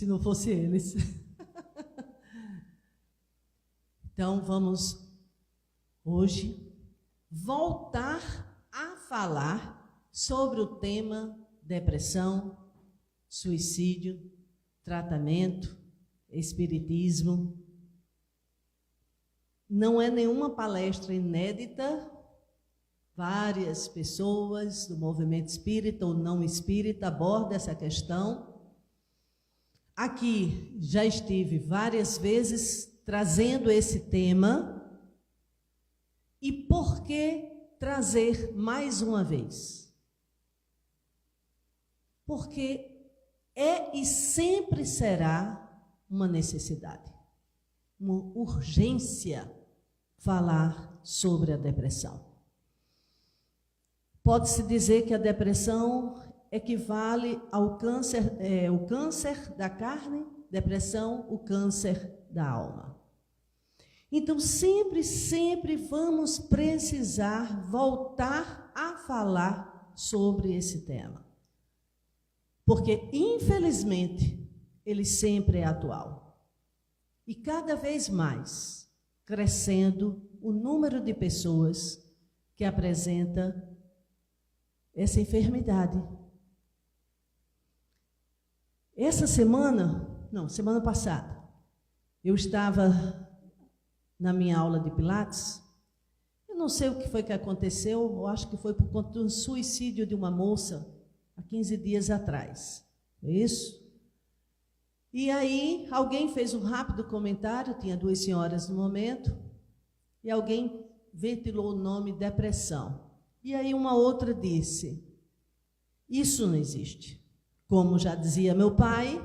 se não fosse eles. Então, vamos hoje voltar a falar sobre o tema depressão, suicídio, tratamento, espiritismo. Não é nenhuma palestra inédita. Várias pessoas do movimento espírita ou não espírita abordam essa questão. Aqui já estive várias vezes trazendo esse tema. E por que trazer mais uma vez? Porque é e sempre será uma necessidade, uma urgência falar sobre a depressão. Pode-se dizer que a depressão equivale ao câncer, o câncer da carne, depressão, o câncer da alma. Então, sempre vamos precisar voltar a falar sobre esse tema. Porque, infelizmente, ele sempre é atual. E cada vez mais crescendo o número de pessoas que apresenta essa enfermidade. Semana passada, eu estava na minha aula de Pilates. Eu não sei o que foi que aconteceu, eu acho que foi por conta do suicídio de uma moça há 15 dias atrás. É isso? E aí, alguém fez um rápido comentário, tinha 2 senhoras no momento, e alguém ventilou o nome depressão. E aí uma outra disse, isso não existe. Como já dizia meu pai,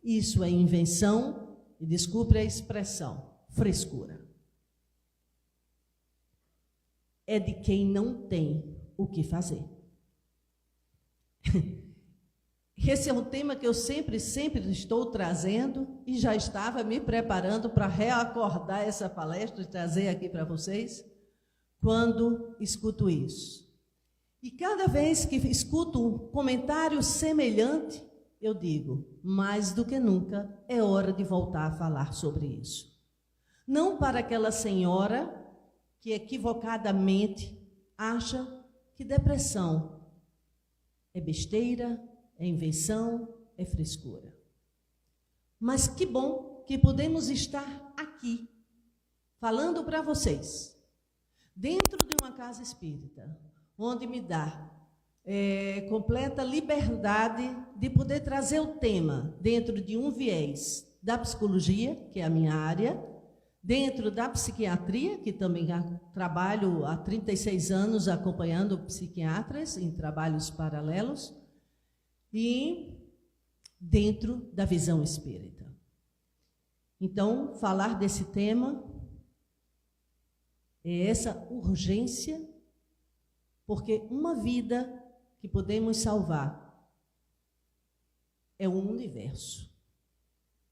isso é invenção, e desculpe a expressão, frescura. É de quem não tem o que fazer. Esse é um tema que eu sempre estou trazendo e já estava me preparando para reacordar essa palestra e trazer aqui para vocês quando escuto isso. E cada vez que escuto um comentário semelhante, eu digo, mais do que nunca, é hora de voltar a falar sobre isso. Não para aquela senhora que equivocadamente acha que depressão é besteira, é invenção, é frescura. Mas que bom que podemos estar aqui, falando para vocês, dentro de uma casa espírita, onde me dá completa liberdade de poder trazer o tema dentro de um viés da psicologia, que é a minha área, dentro da psiquiatria, que também trabalho há 36 anos acompanhando psiquiatras em trabalhos paralelos, e dentro da visão espírita. Então, falar desse tema é essa urgência, porque uma vida que podemos salvar é um universo.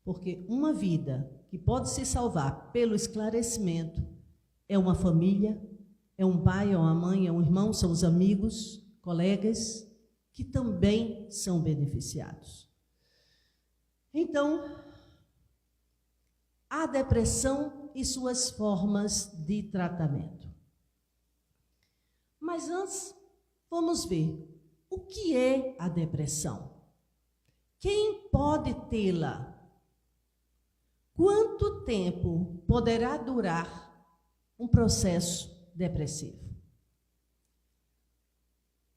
Porque uma vida que pode se salvar pelo esclarecimento é uma família, é um pai, é uma mãe, é um irmão, são os amigos, colegas, que também são beneficiados. Então, a depressão e suas formas de tratamento. Mas antes, vamos ver o que é a depressão. Quem pode tê-la? Quanto tempo poderá durar um processo depressivo?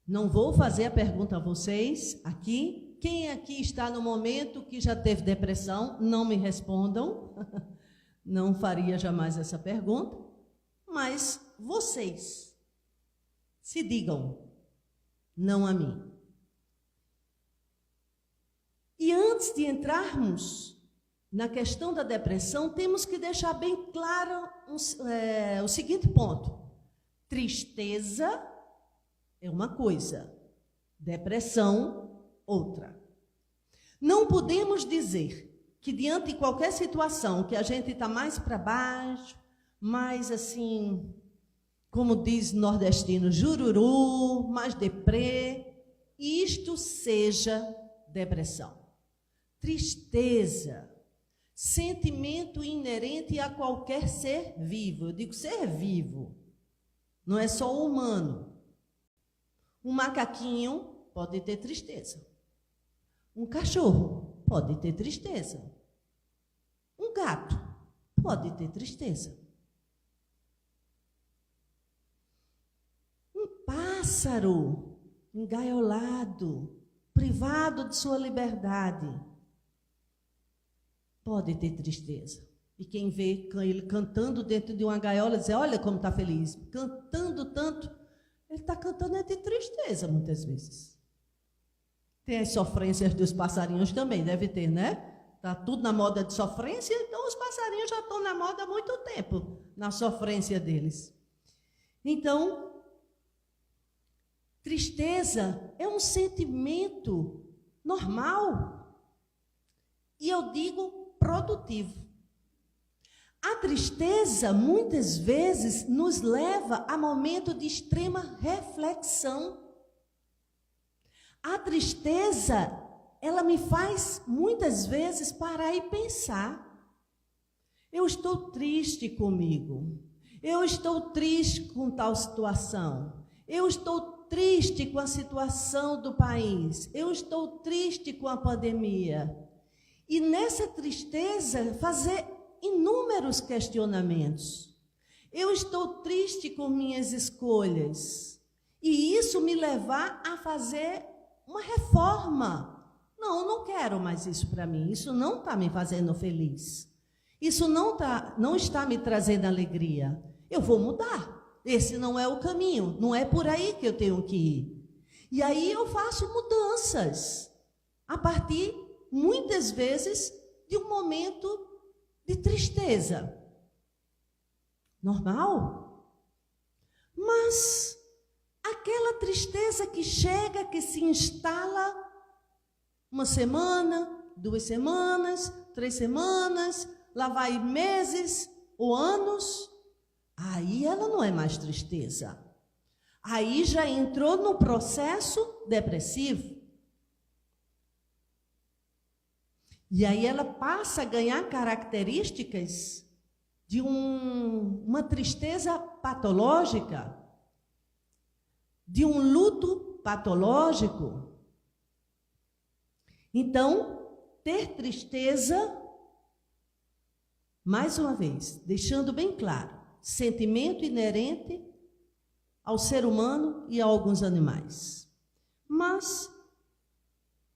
Não vou fazer a pergunta a vocês aqui. Quem aqui está no momento que já teve depressão? Não me respondam. Não faria jamais essa pergunta. Mas vocês se digam, não a mim. E antes de entrarmos na questão da depressão, temos que deixar bem claro o seguinte ponto. Tristeza é uma coisa, depressão, outra. Não podemos dizer que diante de qualquer situação que a gente está mais para baixo, mais assim, como diz nordestino, jururu, mais deprê, isto seja depressão. Tristeza, sentimento inerente a qualquer ser vivo. Eu digo ser vivo, não é só o humano. Um macaquinho pode ter tristeza. Um cachorro pode ter tristeza. Um gato pode ter tristeza. Um pássaro engaiolado, privado de sua liberdade, pode ter tristeza. E quem vê ele cantando dentro de uma gaiola, diz, olha como está feliz, cantando tanto, ele está cantando de tristeza muitas vezes. Tem as sofrências dos passarinhos também, deve ter, né? Está tudo na moda de sofrência, então os passarinhos já estão na moda há muito tempo, na sofrência deles. Então, tristeza é um sentimento normal, e eu digo produtivo. A tristeza, muitas vezes, nos leva a momento de extrema reflexão. A tristeza, ela me faz, muitas vezes, parar e pensar. Eu estou triste comigo. Eu estou triste com tal situação. Eu estou triste com a situação do país. Eu estou triste com a pandemia. E nessa tristeza, fazer inúmeros questionamentos. Eu estou triste com minhas escolhas. E isso me levar a fazer uma reforma. Não, eu não quero mais isso para mim. Isso não está me fazendo feliz. Isso não está me trazendo alegria. Eu vou mudar. Esse não é o caminho. Não é por aí que eu tenho que ir. E aí eu faço mudanças. A partir, muitas vezes, de um momento de tristeza. Normal? Mas aquela tristeza que chega, que se instala uma semana, 2 semanas, 3 semanas, lá vai meses ou anos, aí ela não é mais tristeza. Aí já entrou no processo depressivo. E aí ela passa a ganhar características de uma tristeza patológica, de um luto patológico. Então, ter tristeza, mais uma vez, deixando bem claro, sentimento inerente ao ser humano e a alguns animais. Mas,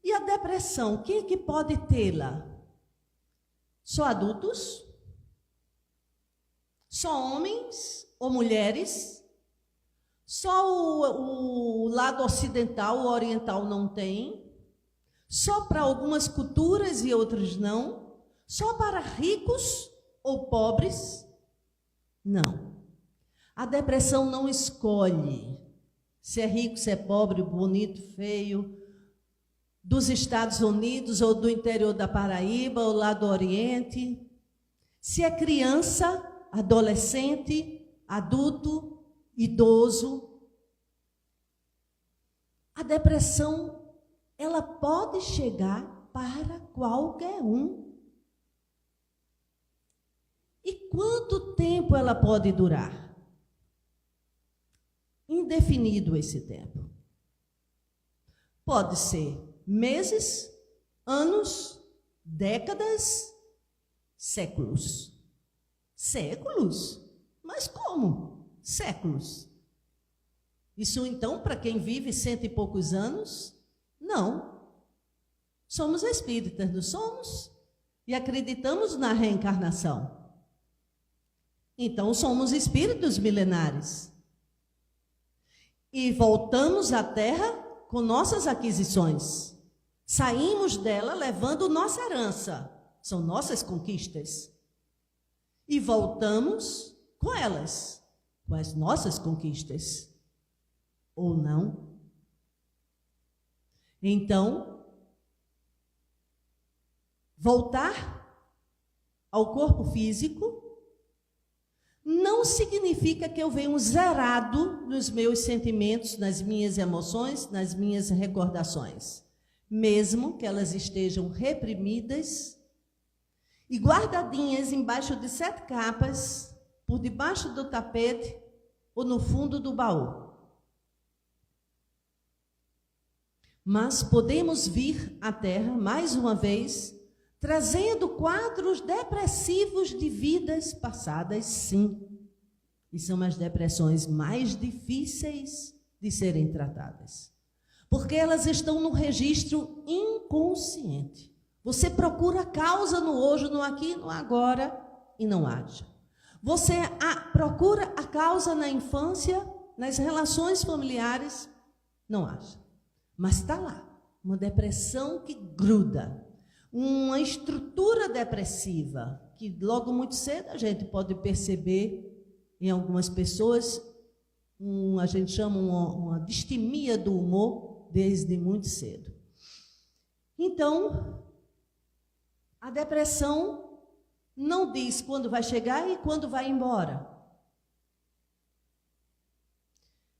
e a depressão? Quem é que pode tê-la? Só adultos? Só homens ou mulheres? Só o lado ocidental, o oriental não tem? Só para algumas culturas e outras não? Só para ricos ou pobres? Não. A depressão não escolhe se é rico, se é pobre, bonito, feio, dos Estados Unidos ou do interior da Paraíba ou lá do Oriente, se é criança, adolescente, adulto, idoso. A depressão, ela pode chegar para qualquer um. E quanto tempo ela pode durar? Indefinido esse tempo. Pode ser meses, anos, décadas, séculos. Séculos? Mas como? Séculos. Isso então, para quem vive 100 e poucos anos? Não. Somos espíritas, não somos? E acreditamos na reencarnação. Então, somos espíritos milenares. E voltamos à Terra com nossas aquisições. Saímos dela levando nossa herança. São nossas conquistas. E voltamos com elas, com as nossas conquistas. Ou não? Então, voltar ao corpo físico não significa que eu venho zerado nos meus sentimentos, nas minhas emoções, nas minhas recordações. mesmo que elas estejam reprimidas e guardadinhas embaixo de 7 capas, por debaixo do tapete ou no fundo do baú. Mas podemos vir à Terra, mais uma vez, trazendo quadros depressivos de vidas passadas, sim. E são as depressões mais difíceis de serem tratadas, porque elas estão no registro inconsciente. Você procura a causa no hoje, no aqui, no agora, e não acha. Você procura a causa na infância, nas relações familiares, não acha. Mas está lá, uma depressão que gruda, uma estrutura depressiva, que logo muito cedo a gente pode perceber em algumas pessoas, a gente chama uma distimia do humor desde muito cedo. Então, a depressão não diz quando vai chegar e quando vai embora.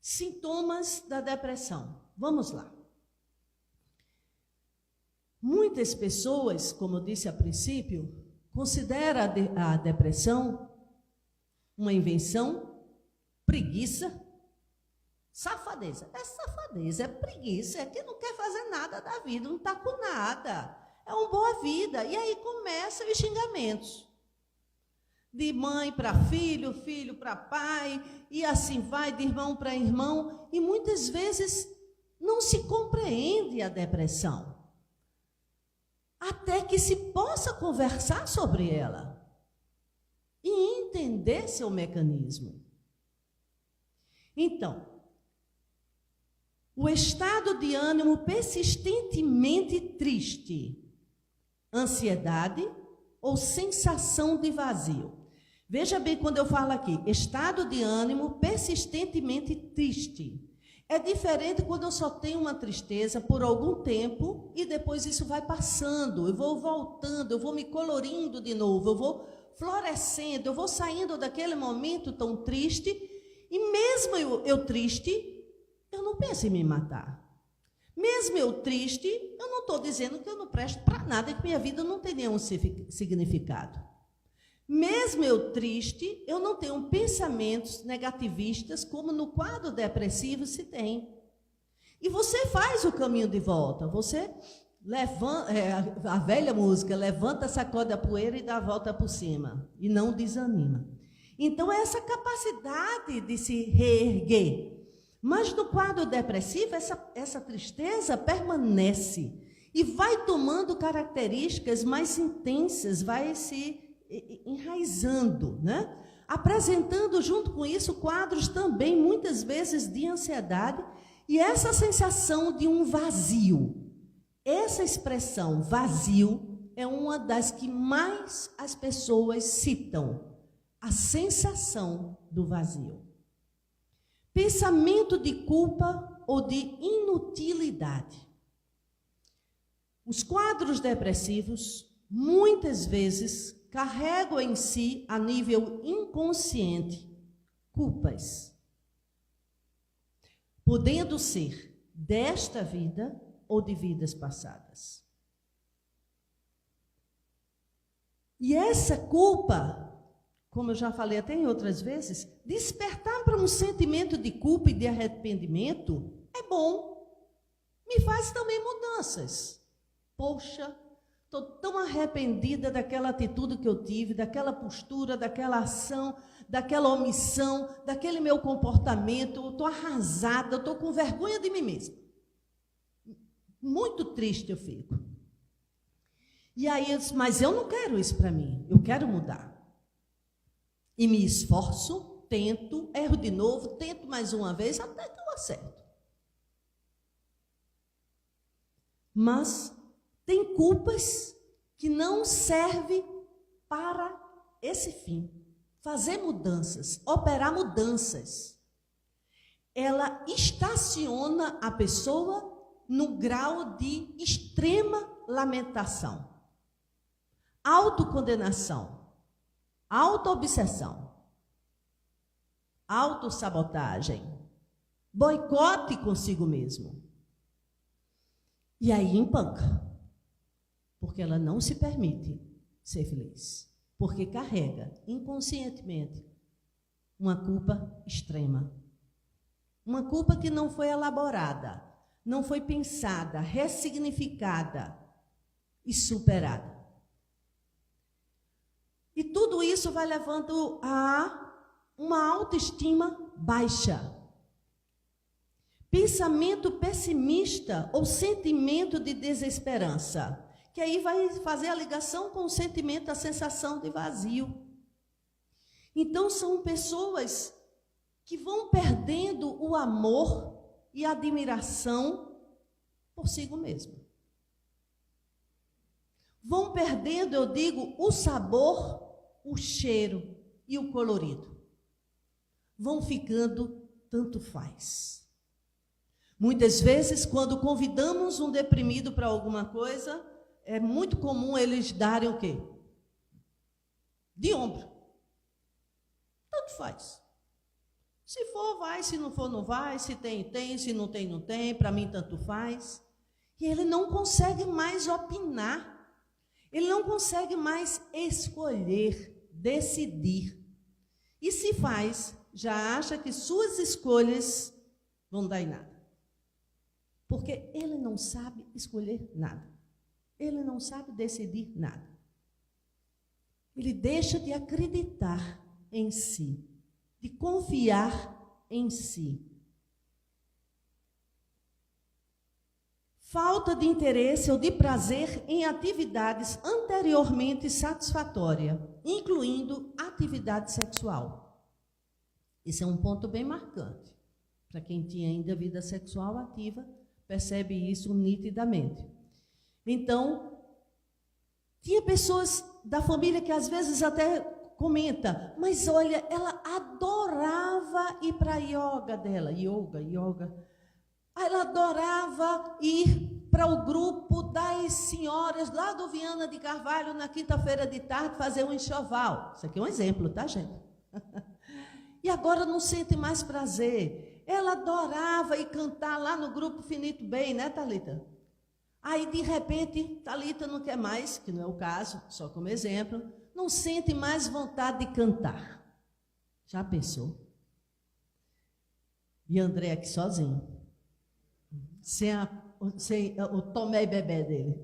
Sintomas da depressão. Vamos lá. Muitas pessoas, como eu disse a princípio, consideram a depressão uma invenção, preguiça, safadeza. É safadeza, é preguiça, é que não quer fazer nada da vida, não está com nada. É uma boa vida. E aí começam os xingamentos. De mãe para filho, filho para pai, e assim vai, de irmão para irmão. E muitas vezes não se compreende a depressão, até que se possa conversar sobre ela e entender seu mecanismo. Então, o estado de ânimo persistentemente triste, ansiedade ou sensação de vazio. Veja bem quando eu falo aqui, estado de ânimo persistentemente triste. É diferente quando eu só tenho uma tristeza por algum tempo e depois isso vai passando, eu vou voltando, eu vou me colorindo de novo, eu vou florescendo, eu vou saindo daquele momento tão triste e mesmo eu triste, eu não penso em me matar. Mesmo eu triste, eu não estou dizendo que eu não presto para nada e que minha vida não tem nenhum significado. Mesmo eu triste, eu não tenho pensamentos negativistas como no quadro depressivo se tem. E você faz o caminho de volta, você levanta, a velha música, levanta, sacode a poeira e dá a volta por cima, e não desanima. Então, é essa capacidade de se reerguer. Mas no quadro depressivo, essa tristeza permanece e vai tomando características mais intensas, vai se enraizando, né? Apresentando junto com isso quadros também, muitas vezes, de ansiedade e essa sensação de um vazio. Essa expressão vazio é uma das que mais as pessoas citam, a sensação do vazio. Pensamento de culpa ou de inutilidade. Os quadros depressivos, muitas vezes, carregam em si, a nível inconsciente, culpas, podendo ser desta vida ou de vidas passadas. E essa culpa, como eu já falei até em outras vezes, despertar para um sentimento de culpa e de arrependimento é bom. Me faz também mudanças. Poxa, estou tão arrependida daquela atitude que eu tive, daquela postura, daquela ação, daquela omissão, daquele meu comportamento. Eu estou arrasada, eu estou com vergonha de mim mesma. Muito triste eu fico. E aí eu disse, mas eu não quero isso para mim, eu quero mudar. E me esforço, tento, erro de novo, tento mais uma vez, até que eu acerto. Mas tem culpas que não servem para esse fim. Fazer mudanças, operar mudanças. Ela estaciona a pessoa no grau de extrema lamentação, autocondenação, autoobsessão, autossabotagem, boicote consigo mesmo. E aí empanca, porque ela não se permite ser feliz, porque carrega inconscientemente uma culpa extrema. Uma culpa que não foi elaborada, não foi pensada, ressignificada e superada. E tudo isso vai levando a uma autoestima baixa. Pensamento pessimista ou sentimento de desesperança, que aí vai fazer a ligação com o sentimento, a sensação de vazio. Então, são pessoas que vão perdendo o amor e a admiração por si mesmo. Vão perdendo, eu digo, o sabor, o cheiro e o colorido. Vão ficando tanto faz. Muitas vezes, quando convidamos um deprimido para alguma coisa, é muito comum eles darem o quê? De ombro. Tanto faz. Se for, vai. Se não for, não vai. Se tem, tem. Se não tem, não tem. Para mim, tanto faz. E ele não consegue mais opinar. Ele não consegue mais escolher, decidir. E se faz, já acha que suas escolhas vão dar em nada. Porque ele não sabe escolher nada. Ele não sabe decidir nada. Ele deixa de acreditar em si, de confiar em si. Falta de interesse ou de prazer em atividades anteriormente satisfatórias, incluindo atividade sexual. Esse é um ponto bem marcante. Para quem tinha ainda vida sexual ativa, percebe isso nitidamente. Então, tinha pessoas da família que às vezes até comenta, mas olha, ela adorava ir para a yoga dela, yoga. Ela adorava ir para o grupo das senhoras lá do Viana de Carvalho na quinta-feira de tarde fazer um enxoval. Isso aqui é um exemplo, tá, gente? E agora não sente mais prazer. Ela adorava ir cantar lá no grupo Finito Bem, né, Thalita? Aí, de repente, Thalita não quer mais, que não é o caso, só como exemplo, não sente mais vontade de cantar. Já pensou? E André aqui sozinho, sem o Tomé e Bebé dele.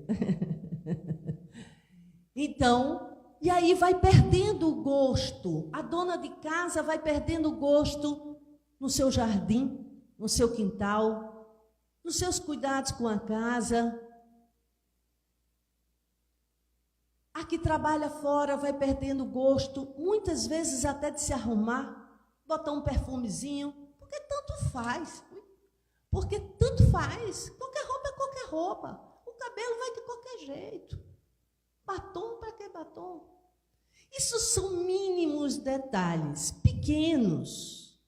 Então, e aí vai perdendo o gosto. A dona de casa vai perdendo o gosto no seu jardim, no seu quintal, nos seus cuidados com a casa. A que trabalha fora vai perdendo o gosto, muitas vezes até de se arrumar, botar um perfumezinho, porque tanto faz. Porque tanto faz. Qualquer roupa é qualquer roupa. O cabelo vai de qualquer jeito. Batom, para que batom? Isso são mínimos detalhes, pequenos,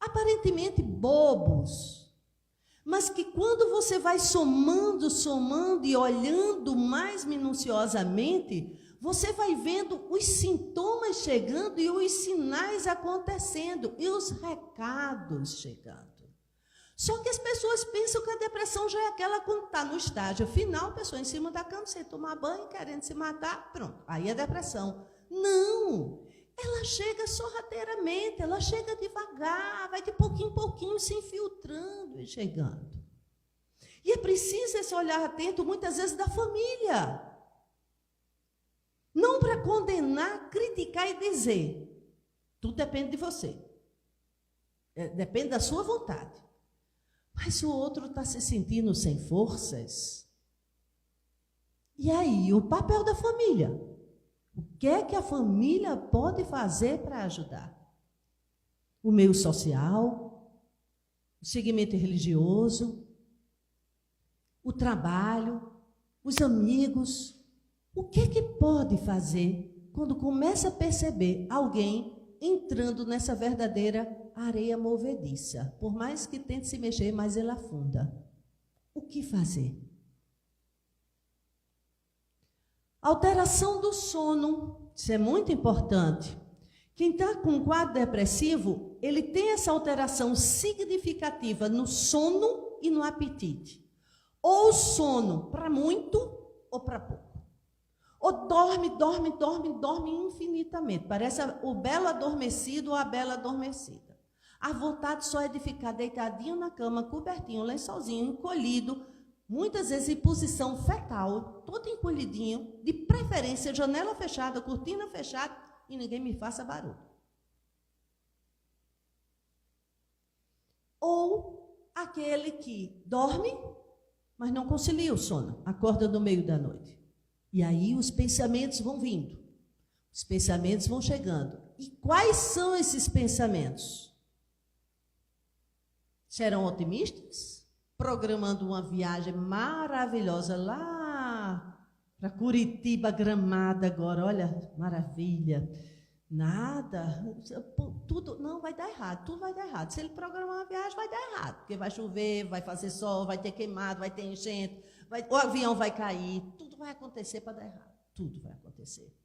aparentemente bobos, mas que quando você vai somando e olhando mais minuciosamente, você vai vendo os sintomas chegando e os sinais acontecendo e os recados chegando. Só que as pessoas pensam que a depressão já é aquela quando está no estágio final, a pessoa em cima da cama, sem tomar banho, querendo se matar, pronto, aí é depressão. Não, ela chega sorrateiramente, ela chega devagar, vai de pouquinho em pouquinho se infiltrando e chegando. E é preciso esse olhar atento, muitas vezes, da família. Não para condenar, criticar e dizer, tudo depende de você, depende da sua vontade. Mas o outro está se sentindo sem forças. E aí, o papel da família? O que é que a família pode fazer para ajudar? O meio social, o segmento religioso, o trabalho, os amigos. O que é que pode fazer quando começa a perceber alguém entrando nessa verdadeira areia movediça? Por mais que tente se mexer, mas ele afunda. O que fazer? Alteração do sono, isso é muito importante. Quem está com um quadro depressivo, ele tem essa alteração significativa no sono e no apetite. ou sono para muito ou para pouco. Ou dorme infinitamente. Parece o belo adormecido ou a bela adormecida. A vontade só é de ficar deitadinho na cama, cobertinho, lençolzinho, encolhido, muitas vezes em posição fetal, todo encolhidinho, de preferência janela fechada, cortina fechada, e ninguém me faça barulho. Ou aquele que dorme, mas não concilia o sono, acorda no meio da noite. E aí os pensamentos vão vindo, os pensamentos vão chegando. E quais são esses pensamentos? Serão otimistas? Programando uma viagem maravilhosa lá para Curitiba, Gramada agora, olha, maravilha. Nada, tudo, não, vai dar errado, tudo vai dar errado. Se ele programar uma viagem, vai dar errado, porque vai chover, vai fazer sol, vai ter queimado, vai ter enchente, o avião vai cair, tudo vai acontecer para dar errado, tudo vai acontecer.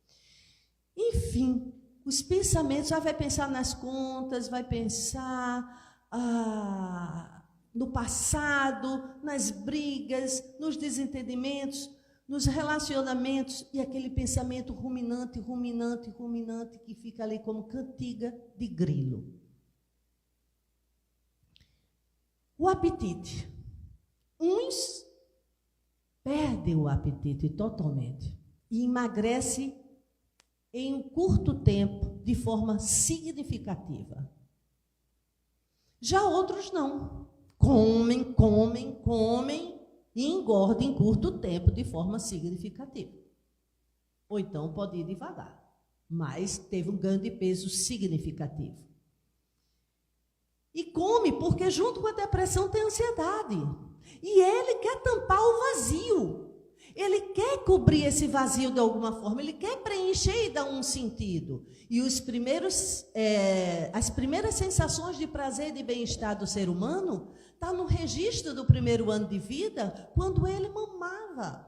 Enfim, os pensamentos, já vai pensar nas contas, vai pensar no passado, nas brigas, nos desentendimentos, nos relacionamentos, e aquele pensamento ruminante, que fica ali como cantiga de grilo. O apetite. Uns perdem o apetite totalmente e emagrece em um curto tempo de forma significativa. Já outros não. Comem e engordam em curto tempo de forma significativa. Ou então pode ir devagar, mas teve um ganho de peso significativo. E come porque junto com a depressão tem ansiedade. E ele quer tampar o vazio. Ele quer cobrir esse vazio de alguma forma, ele quer preencher e dar um sentido. E as primeiras sensações de prazer e de bem-estar do ser humano está no registro do primeiro ano de vida, quando ele mamava.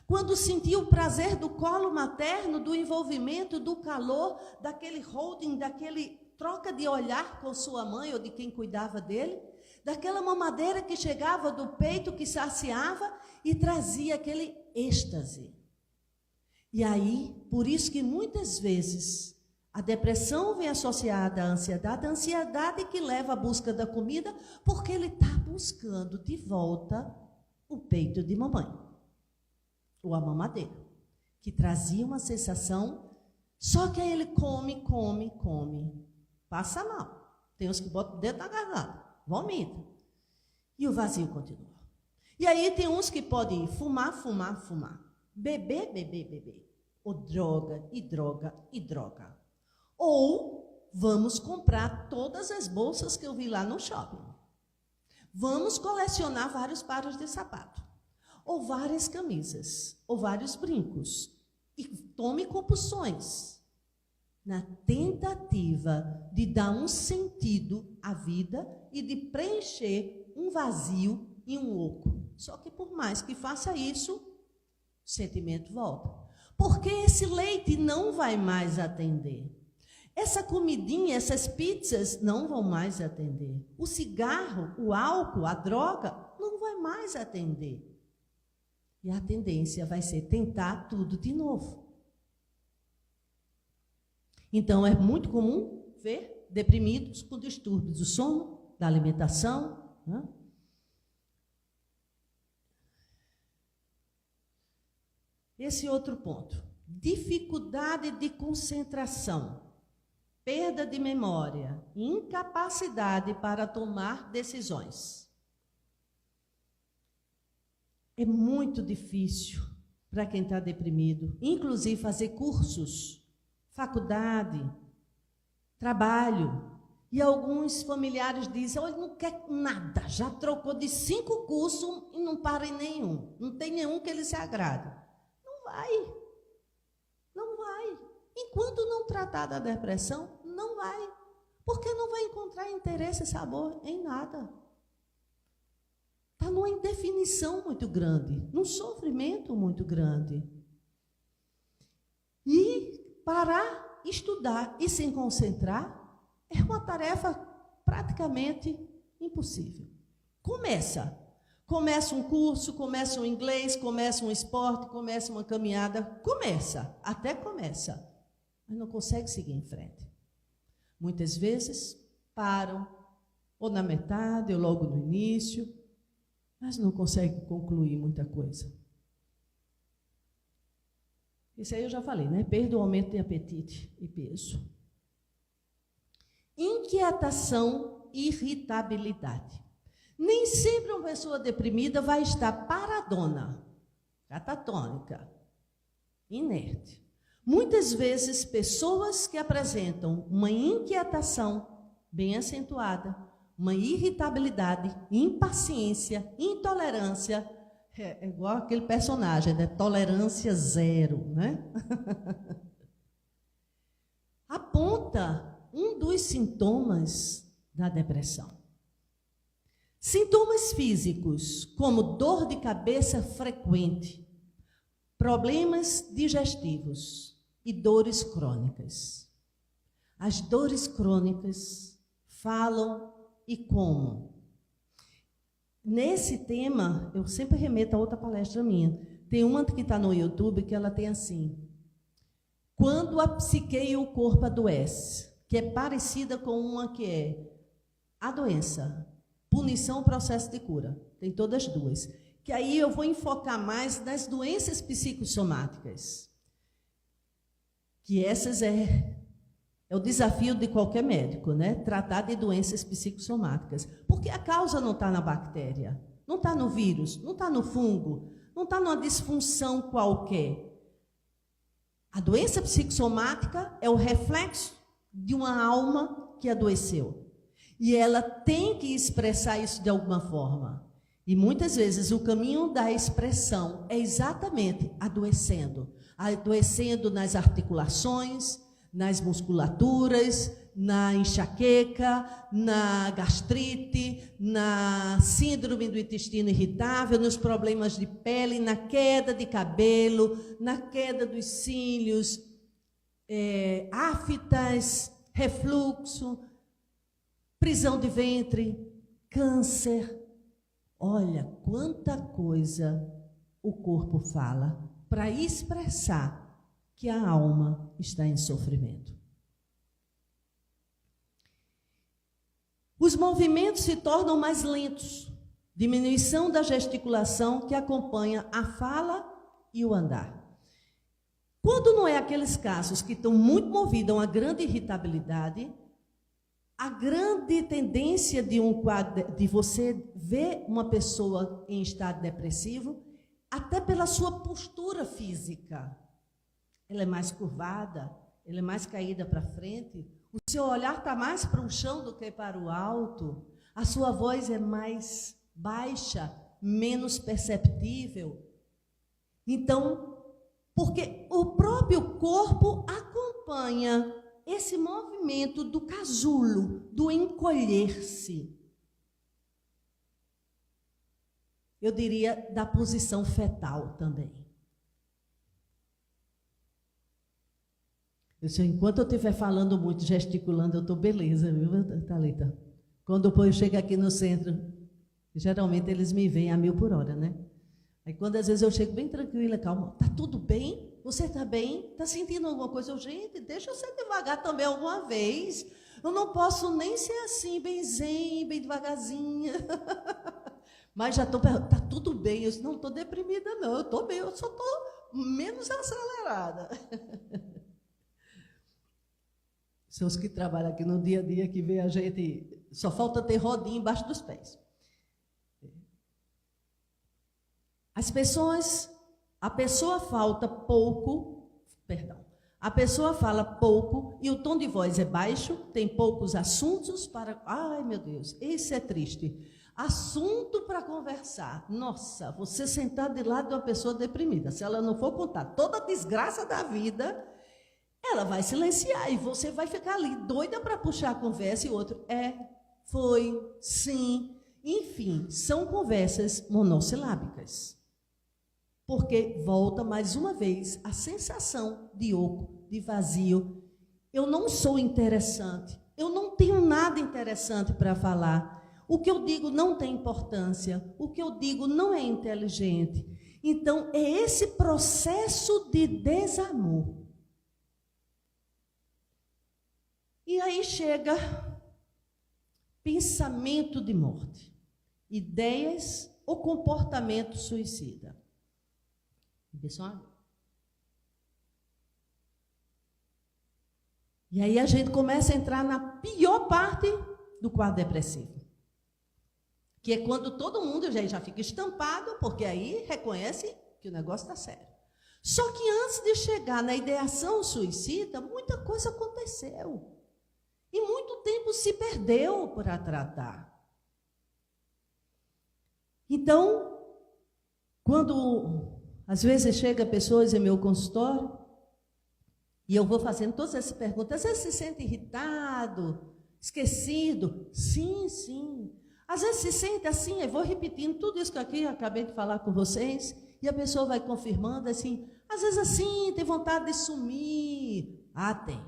Quando sentia o prazer do colo materno, do envolvimento, do calor, daquele holding, daquele troca de olhar com sua mãe ou de quem cuidava dele, daquela mamadeira que chegava do peito, que saciava e trazia aquele êxtase. E aí, por isso que muitas vezes a depressão vem associada à ansiedade que leva à busca da comida, porque ele está buscando de volta o peito de mamãe, ou a mamadeira, que trazia uma sensação, só que aí ele come, passa mal. Tem uns que botam o dedo na garganta, vomita, e o vazio continua. E aí tem uns que podem fumar, beber, ou droga. Ou vamos comprar todas as bolsas que eu vi lá no shopping. Vamos colecionar vários pares de sapato, ou várias camisas, ou vários brincos. E tome compulsões, na tentativa de dar um sentido à vida e de preencher um vazio e um oco. Só que por mais que faça isso, o sentimento volta. Porque esse leite não vai mais atender. Essa comidinha, essas pizzas não vão mais atender. O cigarro, o álcool, a droga não vai mais atender. E a tendência vai ser tentar tudo de novo. Então, é muito comum ver deprimidos com distúrbios do sono, da alimentação, né? Esse outro ponto, dificuldade de concentração, perda de memória, incapacidade para tomar decisões. É muito difícil para quem está deprimido, inclusive fazer cursos, faculdade, trabalho. E alguns familiares dizem, olha, não quer nada, já trocou de 5 cursos e não para em nenhum. Não tem nenhum que ele se agrade. Não vai. Enquanto não tratar da depressão, não vai. Porque não vai encontrar interesse e sabor em nada. Está numa indefinição muito grande, num sofrimento muito grande. E parar, estudar e se concentrar é uma tarefa praticamente impossível. Começa Começa um curso, começa um inglês, começa um esporte, começa uma caminhada, até começa, mas não consegue seguir em frente. Muitas vezes param, ou na metade, ou logo no início, mas não consegue concluir muita coisa. Isso aí eu já falei, né? Perda o aumento de apetite e peso. Inquietação e irritabilidade. Nem sempre uma pessoa deprimida vai estar paradona, catatônica, inerte. Muitas vezes, pessoas que apresentam uma inquietação bem acentuada, uma irritabilidade, impaciência, intolerância, é igual aquele personagem, né? Tolerância zero, né? Aponta um dos sintomas da depressão. Sintomas físicos, como dor de cabeça frequente, problemas digestivos e dores crônicas. As dores crônicas falam e como? Nesse tema, eu sempre remeto a outra palestra minha. Tem uma que está no YouTube que ela tem assim: quando a psique e o corpo adoece, que é parecida com uma que é a doença, punição, processo de cura. Tem todas duas. Que aí eu vou enfocar mais nas doenças psicossomáticas. Que essas é o desafio de qualquer médico, né? Tratar de doenças psicossomáticas. Porque a causa não está na bactéria, não está no vírus, não está no fungo, não está numa disfunção qualquer. A doença psicossomática é o reflexo de uma alma que adoeceu. E ela tem que expressar isso de alguma forma. E muitas vezes o caminho da expressão é exatamente adoecendo. Adoecendo nas articulações, nas musculaturas, na enxaqueca, na gastrite, na síndrome do intestino irritável, nos problemas de pele, na queda de cabelo, na queda dos cílios, aftas, refluxo, prisão de ventre, câncer. Olha quanta coisa o corpo fala para expressar que a alma está em sofrimento. Os movimentos se tornam mais lentos, diminuição da gesticulação que acompanha a fala e o andar. Quando não é aqueles casos que estão muito movidos a uma grande irritabilidade, a grande tendência de um quadro, de você ver uma pessoa em estado depressivo, até pela sua postura física. Ela é mais curvada, ela é mais caída para frente, o seu olhar está mais para o chão do que para o alto, a sua voz é mais baixa, menos perceptível. Então, porque o próprio corpo acompanha esse movimento do casulo, do encolher-se. Eu diria da posição fetal também. Enquanto eu estiver falando muito, gesticulando, eu estou beleza, viu, Thalita? Quando o povo chega aqui no centro, geralmente eles me veem a 1000 por hora, né? Aí quando às vezes eu chego bem tranquila, calma, tá tudo bem? Você está bem? Está sentindo alguma coisa? Gente, deixa eu ser devagar também alguma vez. Eu não posso nem ser assim, bem zen, bem devagarzinha. Mas já estou perguntando, está tudo bem? Eu não estou deprimida, não. Eu estou bem, eu só estou menos acelerada. São os que trabalham aqui no dia a dia, que vê a gente, só falta ter rodinha embaixo dos pés. A pessoa fala pouco e o tom de voz é baixo, tem poucos assuntos para... Ai, meu Deus, isso é triste. Assunto para conversar. Nossa, você sentar de lado de uma pessoa deprimida, se ela não for contar toda a desgraça da vida, ela vai silenciar e você vai ficar ali doida para puxar a conversa e o outro foi, sim. Enfim, são conversas monossilábicas. Porque volta mais uma vez a sensação de oco, de vazio. Eu não sou interessante, eu não tenho nada interessante para falar. o que eu digo não tem importância, o que eu digo não é inteligente. Então, é esse processo de desamor. E aí chega pensamento de morte, ideias ou comportamento suicida. Pessoal? E aí a gente começa a entrar na pior parte do quadro depressivo, que é quando todo mundo já fica estampado, porque aí reconhece que o negócio está sério. Só que antes de chegar na ideação suicida, muita coisa aconteceu. E muito tempo se perdeu para tratar. Então, quando às vezes chega pessoas em meu consultório, e eu vou fazendo todas essas perguntas, às vezes se sente irritado, esquecido. Sim, sim. Às vezes se sente assim, eu vou repetindo tudo isso que aqui eu acabei de falar com vocês, e a pessoa vai confirmando assim, às vezes assim, tem vontade de sumir. Ah, tem.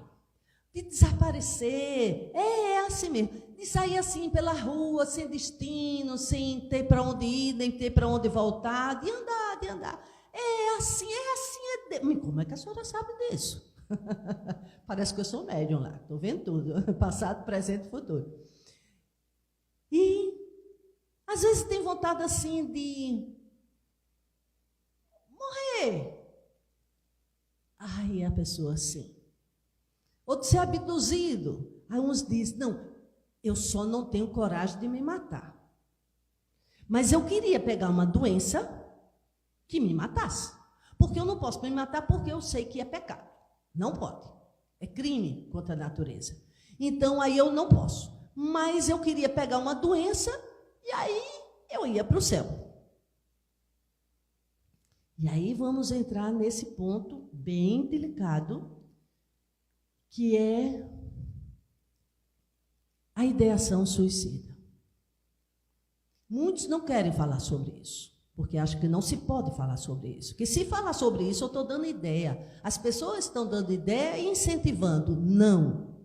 De desaparecer. É assim mesmo. De sair assim pela rua, sem destino, sem ter para onde ir, nem ter para onde voltar, de andar. É assim. Como é que a senhora sabe disso? Parece que eu sou médium lá, estou vendo tudo, passado, presente e futuro. E às vezes tem vontade assim de morrer. Aí a pessoa assim. Ou de ser abduzido. Aí uns dizem, não, eu só não tenho coragem de me matar. Mas eu queria pegar uma doença que me matasse. Porque eu não posso me matar porque eu sei que é pecado. Não pode. É crime contra a natureza. Então, aí eu não posso. Mas eu queria pegar uma doença e aí eu ia para o céu. E aí vamos entrar nesse ponto bem delicado, que é a ideação suicida. Muitos não querem falar sobre isso. Porque acho que não se pode falar sobre isso. Que se falar sobre isso, eu estou dando ideia. As pessoas estão dando ideia e incentivando. Não.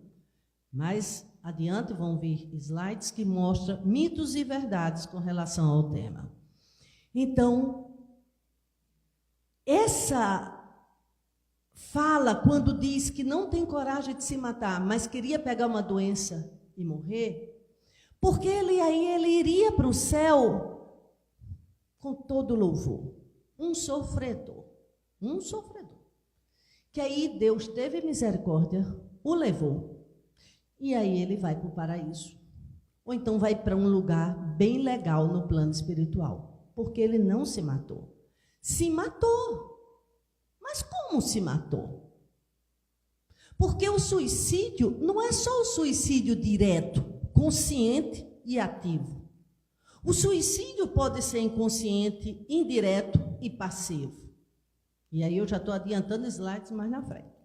Mas adiante vão vir slides que mostram mitos e verdades com relação ao tema. Então, essa fala, quando diz que não tem coragem de se matar, mas queria pegar uma doença e morrer, porque ele iria para o céu com todo louvor, um sofredor, que aí Deus teve misericórdia, o levou, e aí ele vai para o paraíso, ou então vai para um lugar bem legal no plano espiritual, porque ele não se matou. Se matou, mas como se matou? Porque o suicídio não é só o suicídio direto, consciente e ativo. O suicídio pode ser inconsciente, indireto e passivo. E aí eu já estou adiantando slides mais na frente.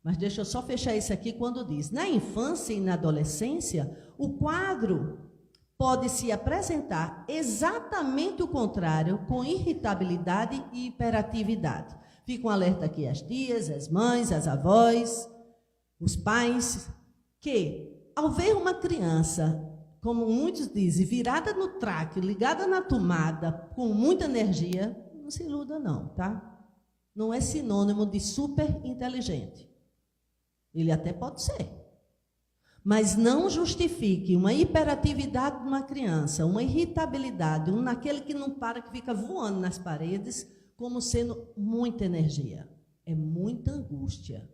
Mas deixa eu só fechar isso aqui quando diz, na infância e na adolescência, o quadro pode se apresentar exatamente o contrário, com irritabilidade e hiperatividade. Fica um alerta aqui às tias, às mães, às avós, os pais, que ao ver uma criança, como muitos dizem, virada no traque, ligada na tomada, com muita energia, não se iluda não, tá? Não é sinônimo de super inteligente. Ele até pode ser. Mas não justifique uma hiperatividade de uma criança, uma irritabilidade, naquele que não para, que fica voando nas paredes, como sendo muita energia. É muita angústia.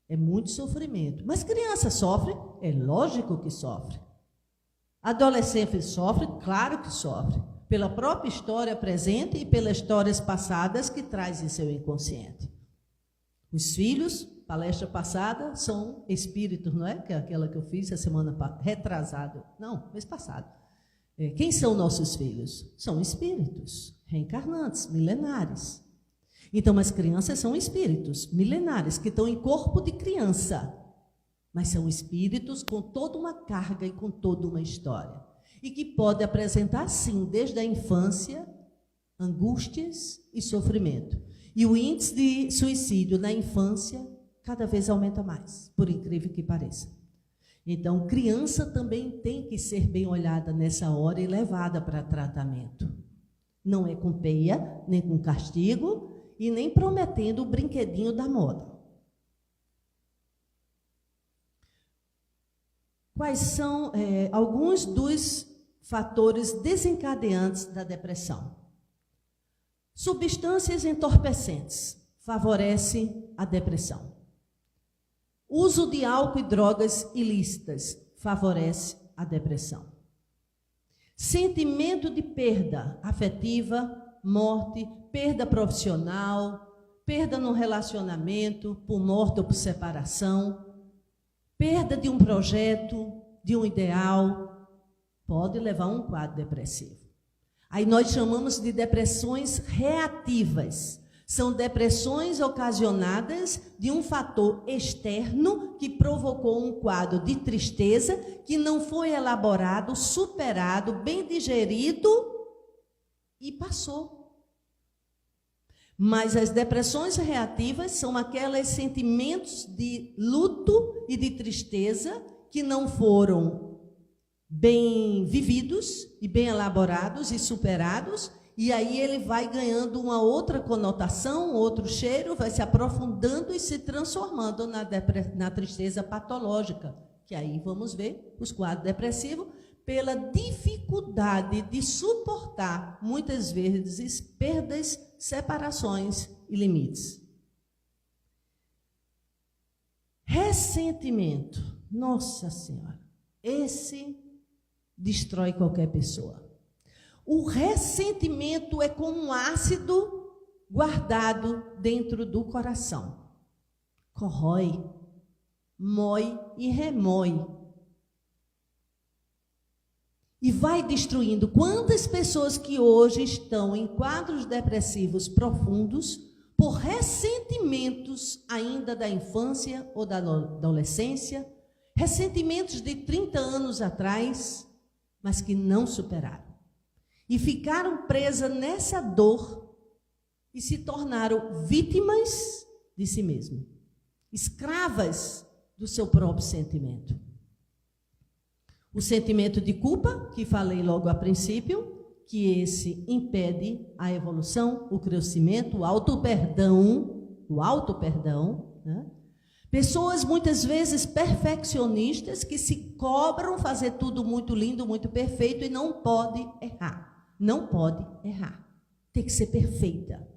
É muito sofrimento. Mas criança sofre? É lógico que sofre. Adolescente sofre? Claro que sofre. Pela própria história presente e pelas histórias passadas que traz em seu inconsciente. Os filhos, palestra passada, são espíritos, não é? Que é aquela que eu fiz a semana retrasada. Não, mês passado. Quem são nossos filhos? São espíritos, reencarnantes, milenares. Então, as crianças são espíritos milenares, que estão em corpo de criança. Mas são espíritos com toda uma carga e com toda uma história. E que pode apresentar, sim, desde a infância, angústias e sofrimento. E o índice de suicídio na infância cada vez aumenta mais, por incrível que pareça. Então, criança também tem que ser bem olhada nessa hora e levada para tratamento. Não é com peia, nem com castigo e nem prometendo o brinquedinho da moda. Quais são alguns dos fatores desencadeantes da depressão? Substâncias entorpecentes favorecem a depressão. Uso de álcool e drogas ilícitas favorece a depressão. Sentimento de perda afetiva, morte, perda profissional, perda no relacionamento, por morte ou por separação, perda de um projeto, de um ideal, pode levar a um quadro depressivo. Aí nós chamamos de depressões reativas. São depressões ocasionadas de um fator externo que provocou um quadro de tristeza que não foi elaborado, superado, bem digerido e passou. Mas as depressões reativas são aqueles sentimentos de luto e de tristeza que não foram bem vividos e bem elaborados e superados. E aí ele vai ganhando uma outra conotação, outro cheiro, vai se aprofundando e se transformando na tristeza patológica, que aí vamos ver os quadros depressivos, pela dificuldade de suportar, muitas vezes, perdas, separações e limites. Ressentimento, nossa Senhora, esse destrói qualquer pessoa. O ressentimento é como um ácido guardado dentro do coração. Corrói, mói e remói. E vai destruindo. Quantas pessoas que hoje estão em quadros depressivos profundos por ressentimentos ainda da infância ou da adolescência, ressentimentos de 30 anos atrás, mas que não superaram. E ficaram presas nessa dor e se tornaram vítimas de si mesmo, escravas do seu próprio sentimento. O sentimento de culpa, que falei logo a princípio, que esse impede a evolução, o crescimento, o auto-perdão, né? Pessoas muitas vezes perfeccionistas que se cobram fazer tudo muito lindo, muito perfeito e não pode errar. Não pode errar, tem que ser perfeita.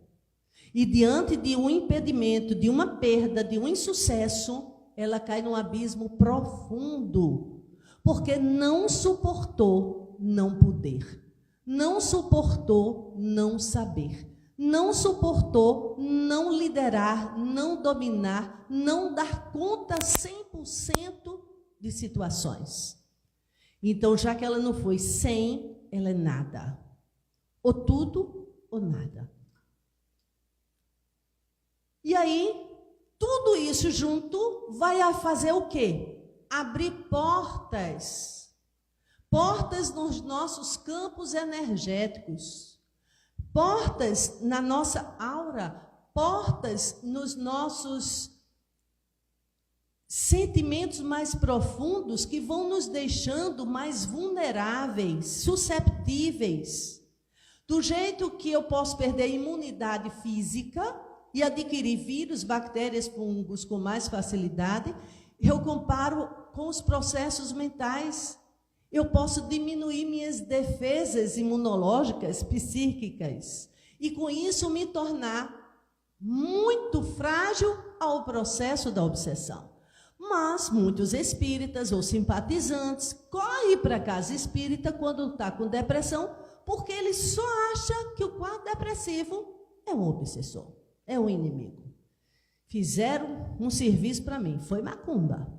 E diante de um impedimento, de uma perda, de um insucesso, ela cai num abismo profundo, porque não suportou não poder, não suportou não saber, não suportou não liderar, não dominar, não dar conta 100% de situações. Então, já que ela não foi 100, ela é nada. Ou tudo ou nada. E aí, tudo isso junto vai a fazer o quê? Abrir portas. Portas nos nossos campos energéticos. Portas na nossa aura. Portas nos nossos sentimentos mais profundos que vão nos deixando mais vulneráveis, susceptíveis. Do jeito que eu posso perder a imunidade física e adquirir vírus, bactérias, fungos com mais facilidade, eu comparo com os processos mentais. Eu posso diminuir minhas defesas imunológicas, psíquicas, e com isso me tornar muito frágil ao processo da obsessão. Mas muitos espíritas ou simpatizantes correm para a casa espírita quando está com depressão, porque ele só acha que o quadro depressivo é um obsessor, é um inimigo. Fizeram um serviço para mim, foi macumba.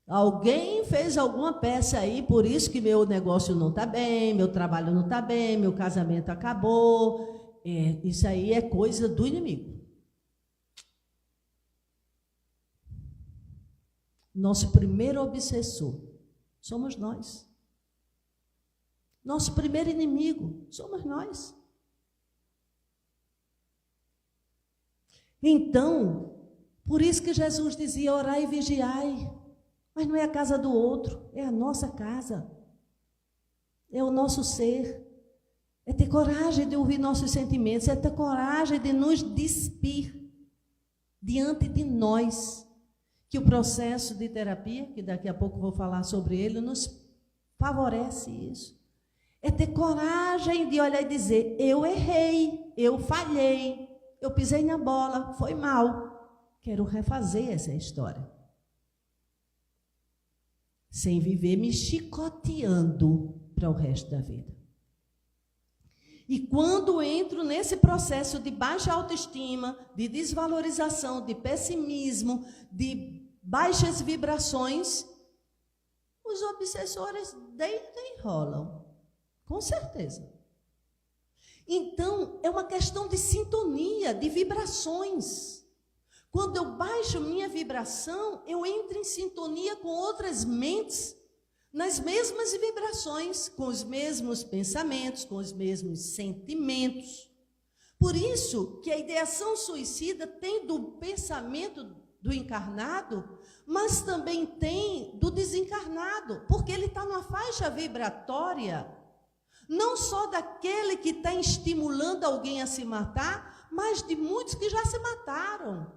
Alguém fez alguma peça aí, por isso que meu negócio não está bem, meu trabalho não está bem, meu casamento acabou. Isso aí é coisa do inimigo. Nosso primeiro obsessor somos nós. Nosso primeiro inimigo somos nós. Então, por isso que Jesus dizia, orai e vigiai. Mas não é a casa do outro, é a nossa casa. É o nosso ser. É ter coragem de ouvir nossos sentimentos, é ter coragem de nos despir diante de nós. Que o processo de terapia, que daqui a pouco vou falar sobre ele, nos favorece isso. É ter coragem de olhar e dizer, eu errei, eu falhei, eu pisei na bola, foi mal. Quero refazer essa história. Sem viver me chicoteando para o resto da vida. E quando entro nesse processo de baixa autoestima, de desvalorização, de pessimismo, de baixas vibrações, os obsessores deitam e rolam. Com certeza. Então, é uma questão de sintonia, de vibrações. Quando eu baixo minha vibração, eu entro em sintonia com outras mentes, nas mesmas vibrações, com os mesmos pensamentos, com os mesmos sentimentos. Por isso que a ideação suicida tem do pensamento do encarnado, mas também tem do desencarnado, porque ele está numa faixa vibratória, não só daquele que está estimulando alguém a se matar, mas de muitos que já se mataram.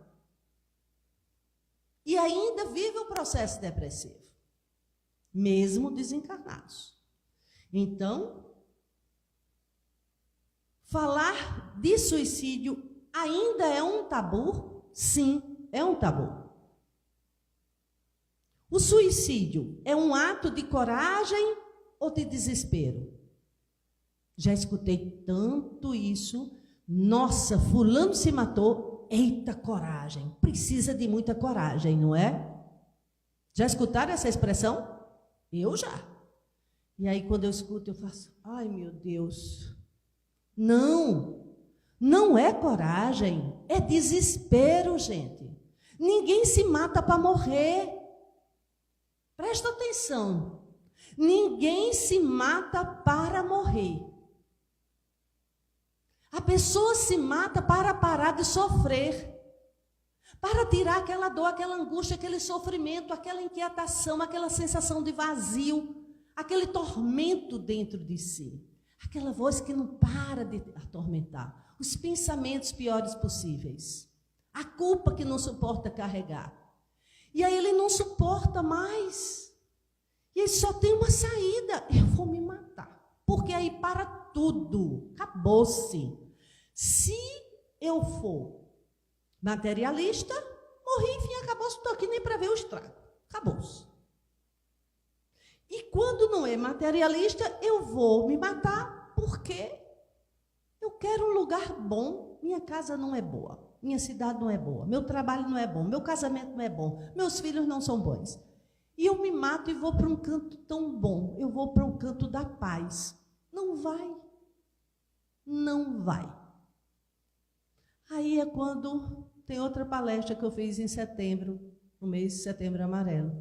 E ainda vivem o processo depressivo. Mesmo desencarnados. Então, falar de suicídio ainda é um tabu? Sim, é um tabu. O suicídio é um ato de coragem ou de desespero? Já escutei tanto isso. Nossa, fulano se matou. Eita, coragem. Precisa de muita coragem, não é? Já escutaram essa expressão? Eu já. E aí, quando eu escuto, eu faço, ai, meu Deus. Não, não é coragem, é desespero, gente. Ninguém se mata para morrer. Presta atenção. Ninguém se mata para morrer. A pessoa se mata para parar de sofrer. Para tirar aquela dor, aquela angústia, aquele sofrimento, aquela inquietação, aquela sensação de vazio, aquele tormento dentro de si. Aquela voz que não para de atormentar. Os pensamentos piores possíveis. A culpa que não suporta carregar. E aí ele não suporta mais. E aí só tem uma saída. Eu vou me matar. Porque aí para tudo. Acabou-se. Se eu for materialista, morri, enfim, acabou-se, não estou aqui nem para ver o estrago. Acabou-se. E quando não é materialista, eu vou me matar porque eu quero um lugar bom. Minha casa não é boa, minha cidade não é boa, meu trabalho não é bom, meu casamento não é bom, meus filhos não são bons. E eu me mato e vou para um canto tão bom, eu vou para um canto da paz. Não vai. Não vai. Aí é quando tem outra palestra que eu fiz em setembro, no mês de Setembro Amarelo.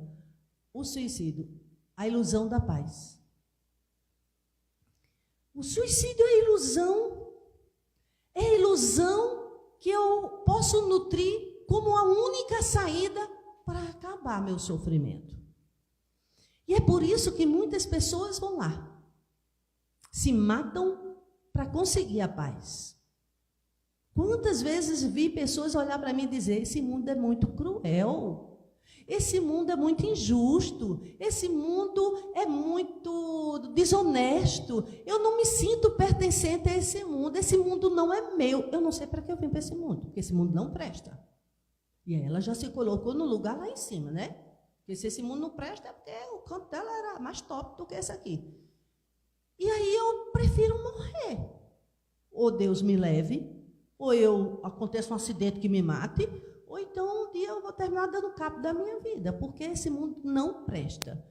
O suicídio, a ilusão da paz. O suicídio é ilusão. É ilusão que eu posso nutrir como a única saída para acabar meu sofrimento. E é por isso que muitas pessoas vão lá. Se matam para conseguir a paz. Quantas vezes vi pessoas olhar para mim e dizer, esse mundo é muito cruel, esse mundo é muito injusto, esse mundo é muito desonesto, eu não me sinto pertencente a esse mundo não é meu, eu não sei para que eu vim para esse mundo, porque esse mundo não presta. E aí ela já se colocou no lugar lá em cima, né? Porque se esse mundo não presta, é porque o canto dela era mais top do que esse aqui. E aí eu prefiro morrer. Ou Deus me leve, ou aconteça um acidente que me mate, ou então um dia eu vou terminar dando cabo da minha vida, porque esse mundo não presta.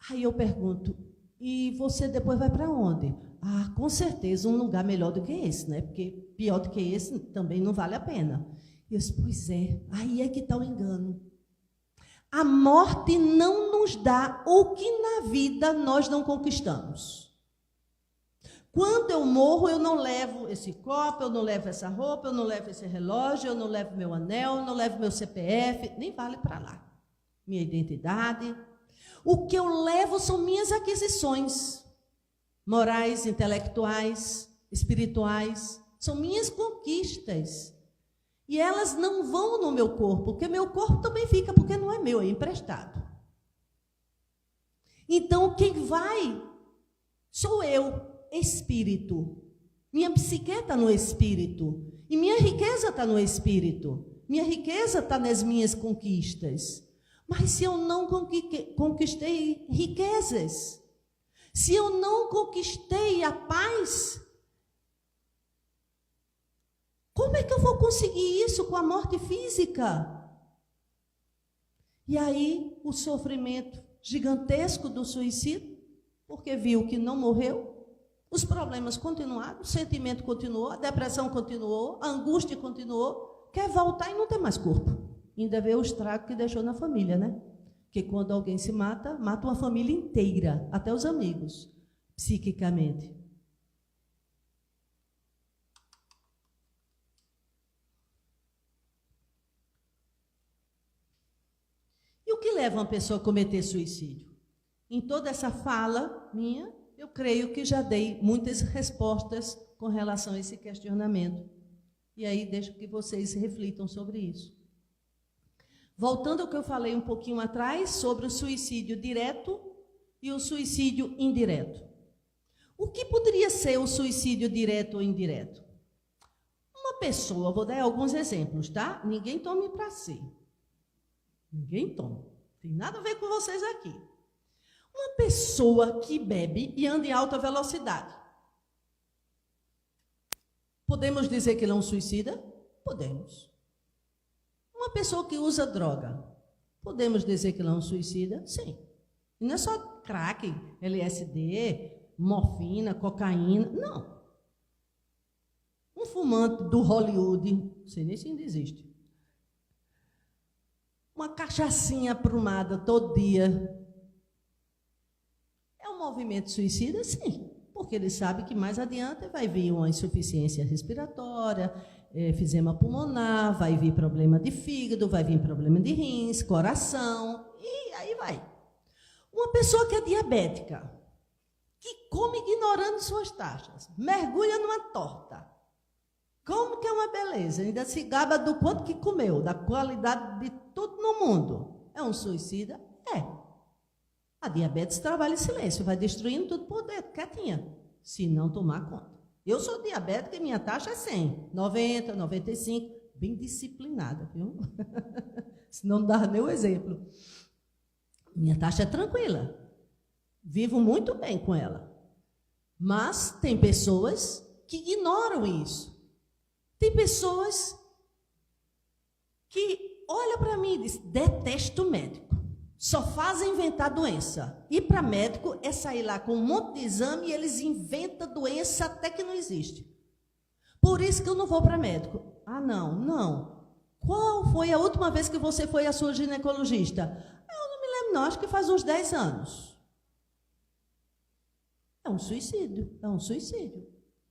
Aí eu pergunto, e você depois vai para onde? Ah, com certeza um lugar melhor do que esse, né? Porque pior do que esse também não vale a pena. E eu disse, pois é, aí é que está o engano. A morte não nos dá o que na vida nós não conquistamos. Quando eu morro, eu não levo esse copo, eu não levo essa roupa, eu não levo esse relógio, eu não levo meu anel, eu não levo meu CPF, nem vale para lá. minha identidade. O que eu levo são minhas aquisições morais, intelectuais, espirituais. São minhas conquistas. E elas não vão no meu corpo, porque meu corpo também fica, porque não é meu, é emprestado. Então, quem vai sou eu, espírito. Minha psique está no espírito. E minha riqueza está no espírito. Minha riqueza está nas minhas conquistas. Mas se eu não conquistei riquezas, se eu não conquistei a paz, como é que eu vou conseguir isso com a morte física? E aí o sofrimento gigantesco do suicídio, porque viu que não morreu, os problemas continuaram, o sentimento continuou, a depressão continuou, a angústia continuou, quer voltar e não tem mais corpo. Ainda vê o estrago que deixou na família, né? Porque quando alguém se mata, mata uma família inteira, até os amigos, psiquicamente. E o que leva uma pessoa a cometer suicídio? Em toda essa fala minha, eu creio que já dei muitas respostas com relação a esse questionamento. E aí deixo que vocês reflitam sobre isso. Voltando ao que eu falei um pouquinho atrás sobre o suicídio direto e o suicídio indireto. O que poderia ser o suicídio direto ou indireto? Uma pessoa, vou dar alguns exemplos, tá? Ninguém tome para si. Ninguém toma. Tem nada a ver com vocês aqui. Uma pessoa que bebe e anda em alta velocidade. Podemos dizer que ele é um suicida? Podemos. Uma pessoa que usa droga. Podemos dizer que ele é um suicida? Sim. E não é só crack, LSD, morfina, cocaína. Não. Um fumante do Hollywood, não sei nem se ainda existe. Uma cachaçinha aprumada todo dia. É um movimento suicida? Sim, porque ele sabe que mais adiante vai vir uma insuficiência respiratória, efisema pulmonar, vai vir problema de fígado, vai vir problema de rins, coração, e aí vai. Uma pessoa que é diabética, que come ignorando suas taxas, mergulha numa torta. Como que é uma beleza? Ainda se gaba do quanto que comeu, da qualidade de tudo no mundo. É um suicida? É. A diabetes trabalha em silêncio, vai destruindo tudo por dentro, quietinha, se não tomar conta. Eu sou diabética e minha taxa é 100, 90, 95, bem disciplinada, viu? Senão não dá nem o exemplo. Minha taxa é tranquila, vivo muito bem com ela. Mas tem pessoas que ignoram isso. Tem pessoas que olham para mim e dizem, detesto médico. Só fazem inventar doença. Ir para médico é sair lá com um monte de exame e eles inventam doença até que não existe. Por isso que eu não vou para médico. Ah, não. Qual foi a última vez que você foi à sua ginecologista? Eu não me lembro não, acho que faz uns 10 anos. É um suicídio.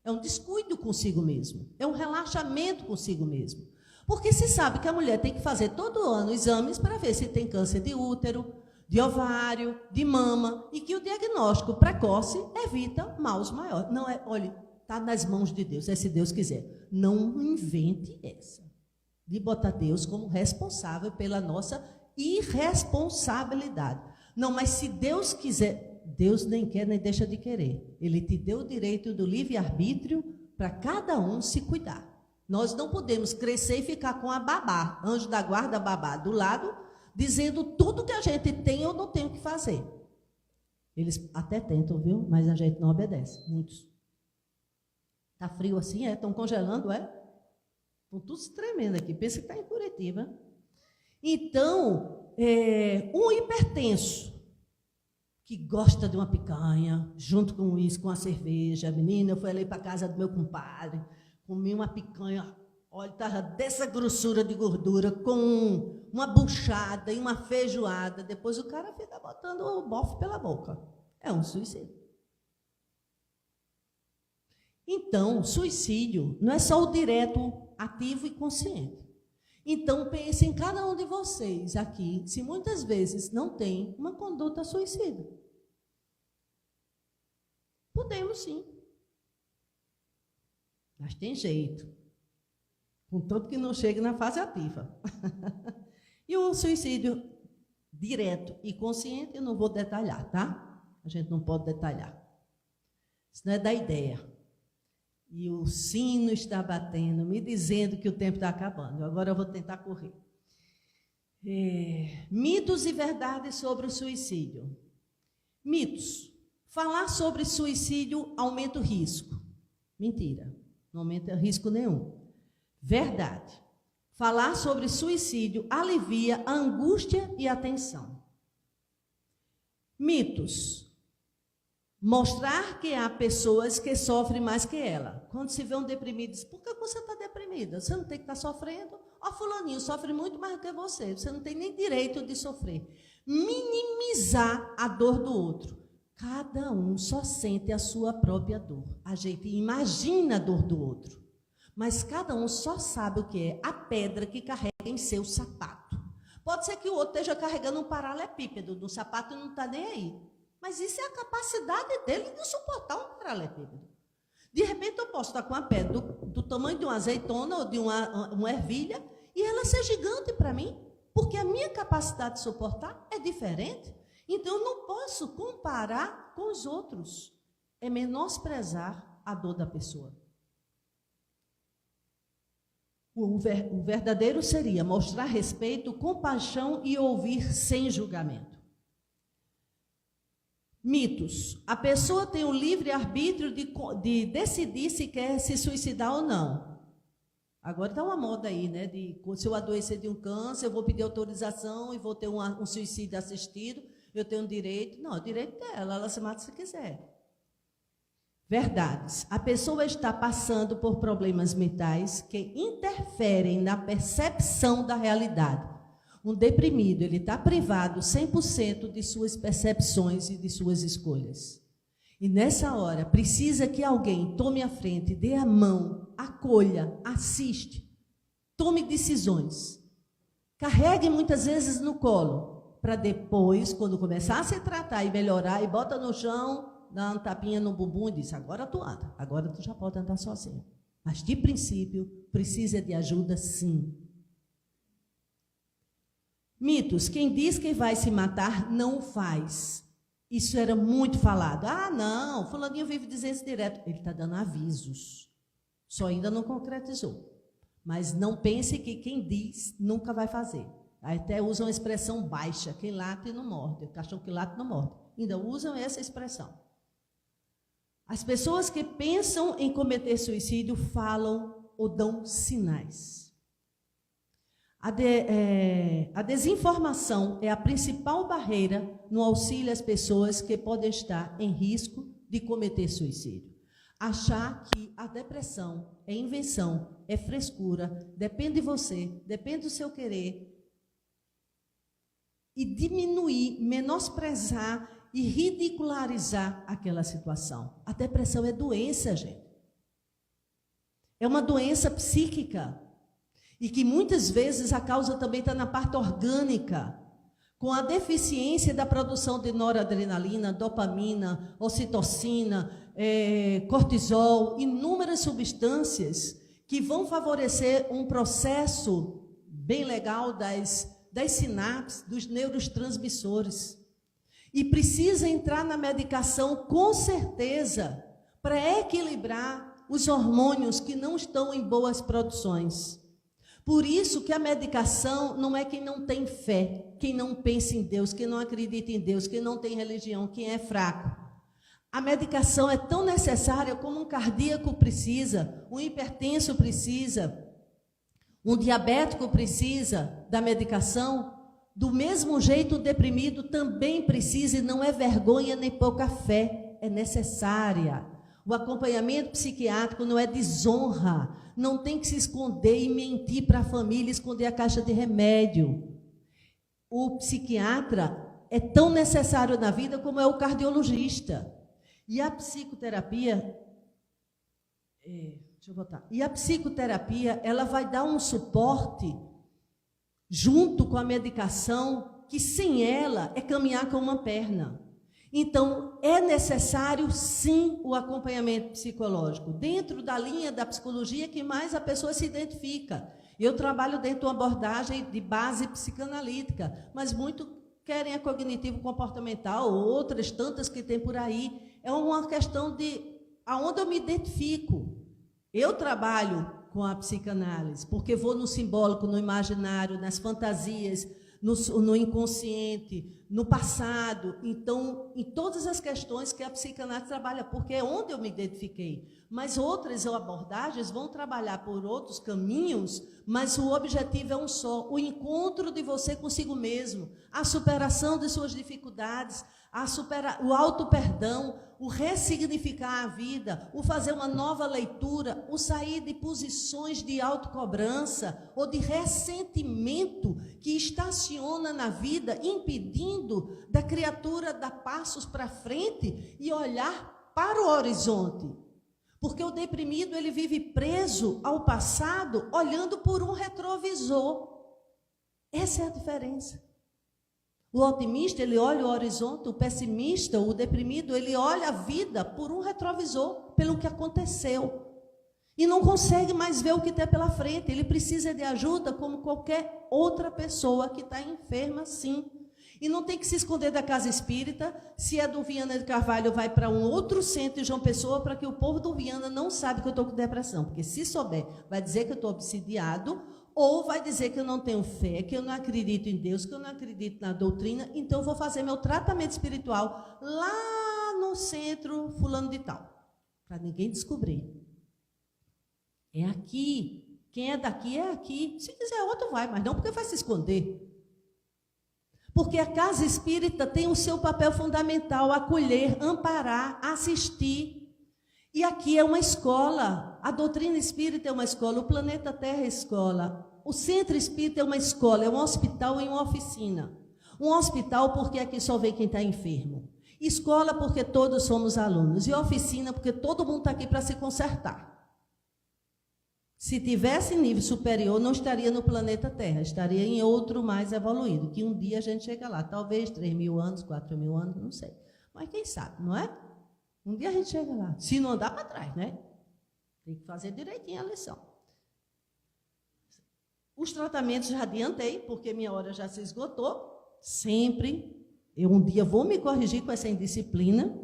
É um descuido consigo mesmo. É um relaxamento consigo mesmo. Porque se sabe que a mulher tem que fazer todo ano exames para ver se tem câncer de útero, de ovário, de mama, e que o diagnóstico precoce evita males maiores. Não é, olha, está nas mãos de Deus, é se Deus quiser. Não invente essa, de botar Deus como responsável pela nossa irresponsabilidade. Não, mas se Deus quiser, Deus nem quer nem deixa de querer. Ele te deu o direito do livre-arbítrio para cada um se cuidar. Nós não podemos crescer e ficar com a babá, anjo da guarda babá, do lado, dizendo tudo que a gente tem ou não tem o que fazer. Eles até tentam, viu? Mas a gente não obedece, muitos. Está frio assim, estão congelando, Estão todos tremendo aqui, pensa que está em Curitiba. Então, um hipertenso, que gosta de uma picanha, junto com isso, com a cerveja. Menina, eu fui ali para a casa do meu compadre, comi uma picanha, olha, estava dessa grossura de gordura, com uma buchada e uma feijoada. Depois o cara fica botando o bofe pela boca. É um suicídio. Então, suicídio não é só o direto, ativo e consciente. Então, pense em cada um de vocês aqui, se muitas vezes não tem uma conduta suicida. Podemos sim. Mas tem jeito. Contanto que não chegue na fase ativa. E o suicídio direto e consciente, eu não vou detalhar, tá? A gente não pode detalhar. Isso não é da ideia. E o sino está batendo, me dizendo que o tempo está acabando. Agora eu vou tentar correr. Mitos e verdades sobre o suicídio. Mitos. Falar sobre suicídio aumenta o risco. Mentira, não aumenta risco nenhum. Verdade. Falar sobre suicídio alivia a angústia e a tensão. Mitos. Mostrar que há pessoas que sofrem mais que ela. Quando se vê um deprimido, diz, por que você está deprimida? Você não tem que estar sofrendo? Ó, fulaninho sofre muito mais do que você não tem nem direito de sofrer. Minimizar a dor do outro. Cada um só sente a sua própria dor. A gente imagina a dor do outro, mas cada um só sabe o que é a pedra que carrega em seu sapato. Pode ser que o outro esteja carregando um paralelepípedo no sapato e não está nem aí. Mas isso é a capacidade dele de suportar um paralelepípedo. De repente eu posso estar com uma pedra do tamanho de uma azeitona ou de uma ervilha e ela ser gigante para mim, porque a minha capacidade de suportar é diferente. Então eu não posso comparar com os outros. É menosprezar a dor da pessoa. O verdadeiro seria mostrar respeito, compaixão e ouvir sem julgamento. Mitos. A pessoa tem o livre arbítrio de decidir se quer se suicidar ou não. Agora está uma moda aí, né? Se eu adoecer de um câncer, eu vou pedir autorização e vou ter um suicídio assistido, eu tenho direito. Não, o direito dela, ela se mata se quiser. Verdades. A pessoa está passando por problemas mentais que interferem na percepção da realidade. Um deprimido, ele está privado 100% de suas percepções e de suas escolhas. E nessa hora, precisa que alguém tome a frente, dê a mão, acolha, assiste, tome decisões. Carregue muitas vezes no colo, para depois, quando começar a se tratar e melhorar, e bota no chão, dá uma tapinha no bumbum e diz, agora tu anda, agora tu já pode andar sozinho. Mas, de princípio, precisa de ajuda, sim. Mitos. Quem diz que vai se matar, não faz. Isso era muito falado. Ah, não, fulaninho vive dizendo isso direto. Ele está dando avisos. Só ainda não concretizou. Mas não pense que quem diz nunca vai fazer. Até usam a expressão baixa. Quem late não morde. O cachorro que late não morde. Ainda usam essa expressão. As pessoas que pensam em cometer suicídio falam ou dão sinais. A desinformação é a principal barreira no auxílio às pessoas que podem estar em risco de cometer suicídio. Achar que a depressão é invenção, é frescura, depende de você, depende do seu querer. E diminuir, menosprezar e ridicularizar aquela situação. A depressão é doença, gente. É uma doença psíquica. E que muitas vezes a causa também está na parte orgânica, com a deficiência da produção de noradrenalina, dopamina, ocitocina, cortisol, inúmeras substâncias que vão favorecer um processo bem legal das sinapses, dos neurotransmissores. E precisa entrar na medicação com certeza para equilibrar os hormônios que não estão em boas produções. Por isso que a medicação não é quem não tem fé, quem não pensa em Deus, quem não acredita em Deus, quem não tem religião, quem é fraco. A medicação é tão necessária como um cardíaco precisa, um hipertenso precisa, um diabético precisa da medicação. Do mesmo jeito, o deprimido também precisa, e não é vergonha nem pouca fé, é necessária. O acompanhamento psiquiátrico não é desonra, não tem que se esconder e mentir para a família, esconder a caixa de remédio. O psiquiatra é tão necessário na vida como é o cardiologista. E a psicoterapia, ela vai dar um suporte junto com a medicação, que sem ela é caminhar com uma perna. Então, é necessário, sim, o acompanhamento psicológico, dentro da linha da psicologia que mais a pessoa se identifica. Eu trabalho dentro de uma abordagem de base psicanalítica, mas muito querem a cognitivo-comportamental, ou outras tantas que tem por aí. É uma questão de aonde eu me identifico. Eu trabalho com a psicanálise, porque vou no simbólico, no imaginário, nas fantasias, no inconsciente, no passado. Então, em todas as questões que a psicanálise trabalha, porque é onde eu me identifiquei. Mas outras abordagens vão trabalhar por outros caminhos, mas o objetivo é um só, o encontro de você consigo mesmo, a superação de suas dificuldades, o auto-perdão, o ressignificar a vida, o fazer uma nova leitura, o sair de posições de autocobrança ou de ressentimento que estaciona na vida, impedindo da criatura dar passos para frente e olhar para o horizonte. Porque o deprimido, ele vive preso ao passado, olhando por um retrovisor. Essa é a diferença. O otimista, ele olha o horizonte, o pessimista, o deprimido, ele olha a vida por um retrovisor, pelo que aconteceu. E não consegue mais ver o que tem pela frente. Ele precisa de ajuda como qualquer outra pessoa que está enferma, sim. E não tem que se esconder da casa espírita. Se é do Viana de Carvalho, vai para um outro centro de João Pessoa, para que o povo do Viana não saiba que eu estou com depressão. Porque se souber, vai dizer que eu estou obsidiado, ou vai dizer que eu não tenho fé, que eu não acredito em Deus, que eu não acredito na doutrina. Então eu vou fazer meu tratamento espiritual lá no centro fulano de tal, para ninguém descobrir. É aqui. Quem é daqui é aqui. Se quiser outro vai, mas não porque vai se esconder. Porque a casa espírita tem o seu papel fundamental, acolher, amparar, assistir. E aqui é uma escola. A doutrina espírita é uma escola, o planeta Terra é escola. O centro espírita é uma escola, é um hospital e uma oficina. Um hospital porque aqui só vem quem está enfermo. Escola porque todos somos alunos. E oficina porque todo mundo está aqui para se consertar. Se tivesse nível superior, não estaria no planeta Terra, estaria em outro mais evoluído, que um dia a gente chega lá, talvez 3.000 anos, 4.000 anos, não sei. Mas quem sabe, não é? Um dia a gente chega lá, se não andar para trás, né? Tem que fazer direitinho a lição. Os tratamentos já adiantei, porque minha hora já se esgotou, sempre. Eu um dia vou me corrigir com essa indisciplina,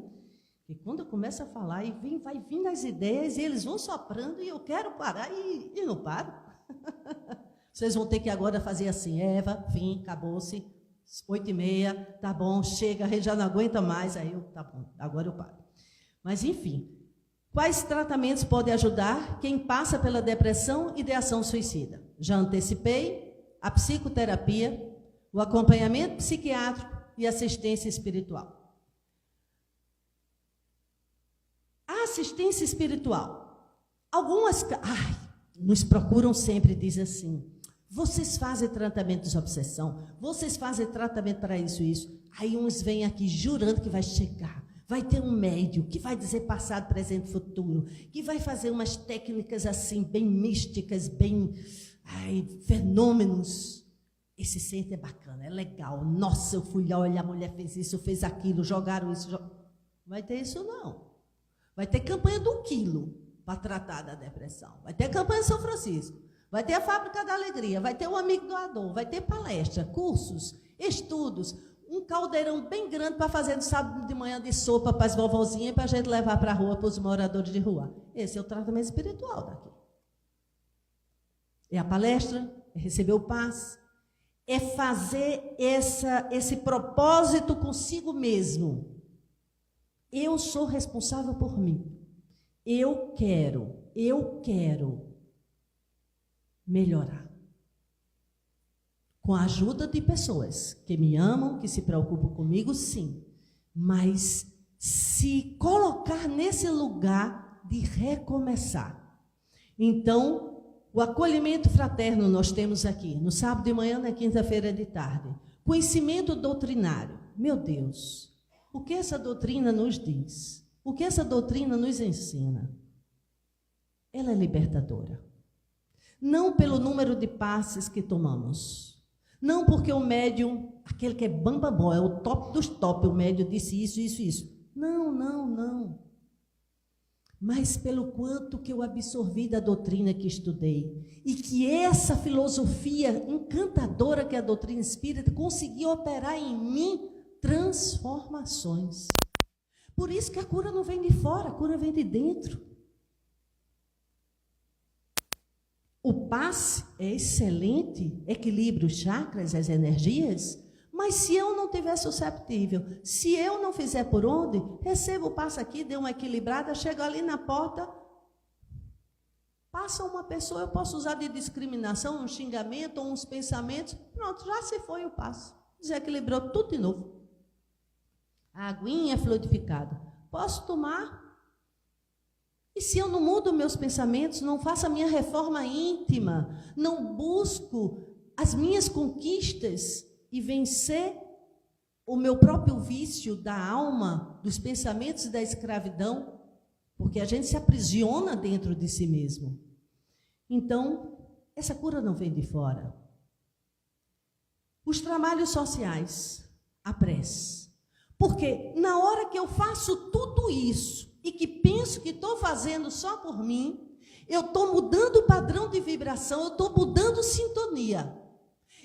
e quando eu começo a falar, e vai vindo as ideias, e eles vão soprando, e eu quero parar, e não paro. Vocês vão ter que agora fazer assim, Eva, fim, acabou-se, 8h30, tá bom, chega, a gente já não aguenta mais, aí eu, tá bom, agora eu paro. Mas, enfim, quais tratamentos podem ajudar quem passa pela depressão e ideação suicida? Já antecipei, a psicoterapia, o acompanhamento psiquiátrico e assistência espiritual. A assistência espiritual. Algumas nos procuram sempre e dizem assim, vocês fazem tratamento de obsessão, vocês fazem tratamento para isso e isso. Aí uns vêm aqui jurando que vai chegar, vai ter um médium que vai dizer passado, presente e futuro, que vai fazer umas técnicas assim, bem místicas, bem fenômenos. Esse centro é bacana, é legal. Nossa, eu fui lá, olha, a mulher fez isso, fez aquilo, jogaram isso. Vai ter isso não. Vai ter campanha do quilo para tratar da depressão. Vai ter campanha de São Francisco. Vai ter a Fábrica da Alegria. Vai ter o Amigo Doador. Vai ter palestra, cursos, estudos. Um caldeirão bem grande para fazer no sábado de manhã de sopa para as vovozinhas e para a gente levar para a rua, para os moradores de rua. Esse é o tratamento espiritual daqui. É a palestra, é receber o passe, é fazer esse propósito consigo mesmo. Eu sou responsável por mim. Eu quero melhorar. Com a ajuda de pessoas que me amam, que se preocupam comigo, sim. Mas se colocar nesse lugar de recomeçar. Então, o acolhimento fraterno nós temos aqui, no sábado de manhã, na quinta-feira de tarde. Conhecimento doutrinário. Meu Deus! O que essa doutrina nos diz? O que essa doutrina nos ensina? Ela é libertadora. Não pelo número de passes que tomamos, Não porque o médium, aquele que é bambambó, é o top dos top, o médium disse isso, isso, isso. Não, não, não. Mas pelo quanto que eu absorvi da doutrina que estudei, e que essa filosofia encantadora que é a doutrina espírita conseguiu operar em mim transformações. Por isso que a cura não vem de fora, a cura vem de dentro. O passe é excelente, equilibra os chakras, as energias, mas se eu não tiver susceptível, se eu não fizer por onde, recebo o passe aqui, dê uma equilibrada, chego ali na porta, passa uma pessoa, eu posso usar de discriminação, um xingamento, ou uns pensamentos, pronto, já se foi o passe, desequilibrou tudo de novo. A aguinha fluidificada, posso tomar? E se eu não mudo meus pensamentos, não faço a minha reforma íntima, não busco as minhas conquistas e vencer o meu próprio vício da alma, dos pensamentos e da escravidão, porque a gente se aprisiona dentro de si mesmo. Então, essa cura não vem de fora. Os trabalhos sociais, a prece. Porque na hora que eu faço tudo isso, e que penso que estou fazendo só por mim, eu estou mudando o padrão de vibração, eu estou mudando sintonia,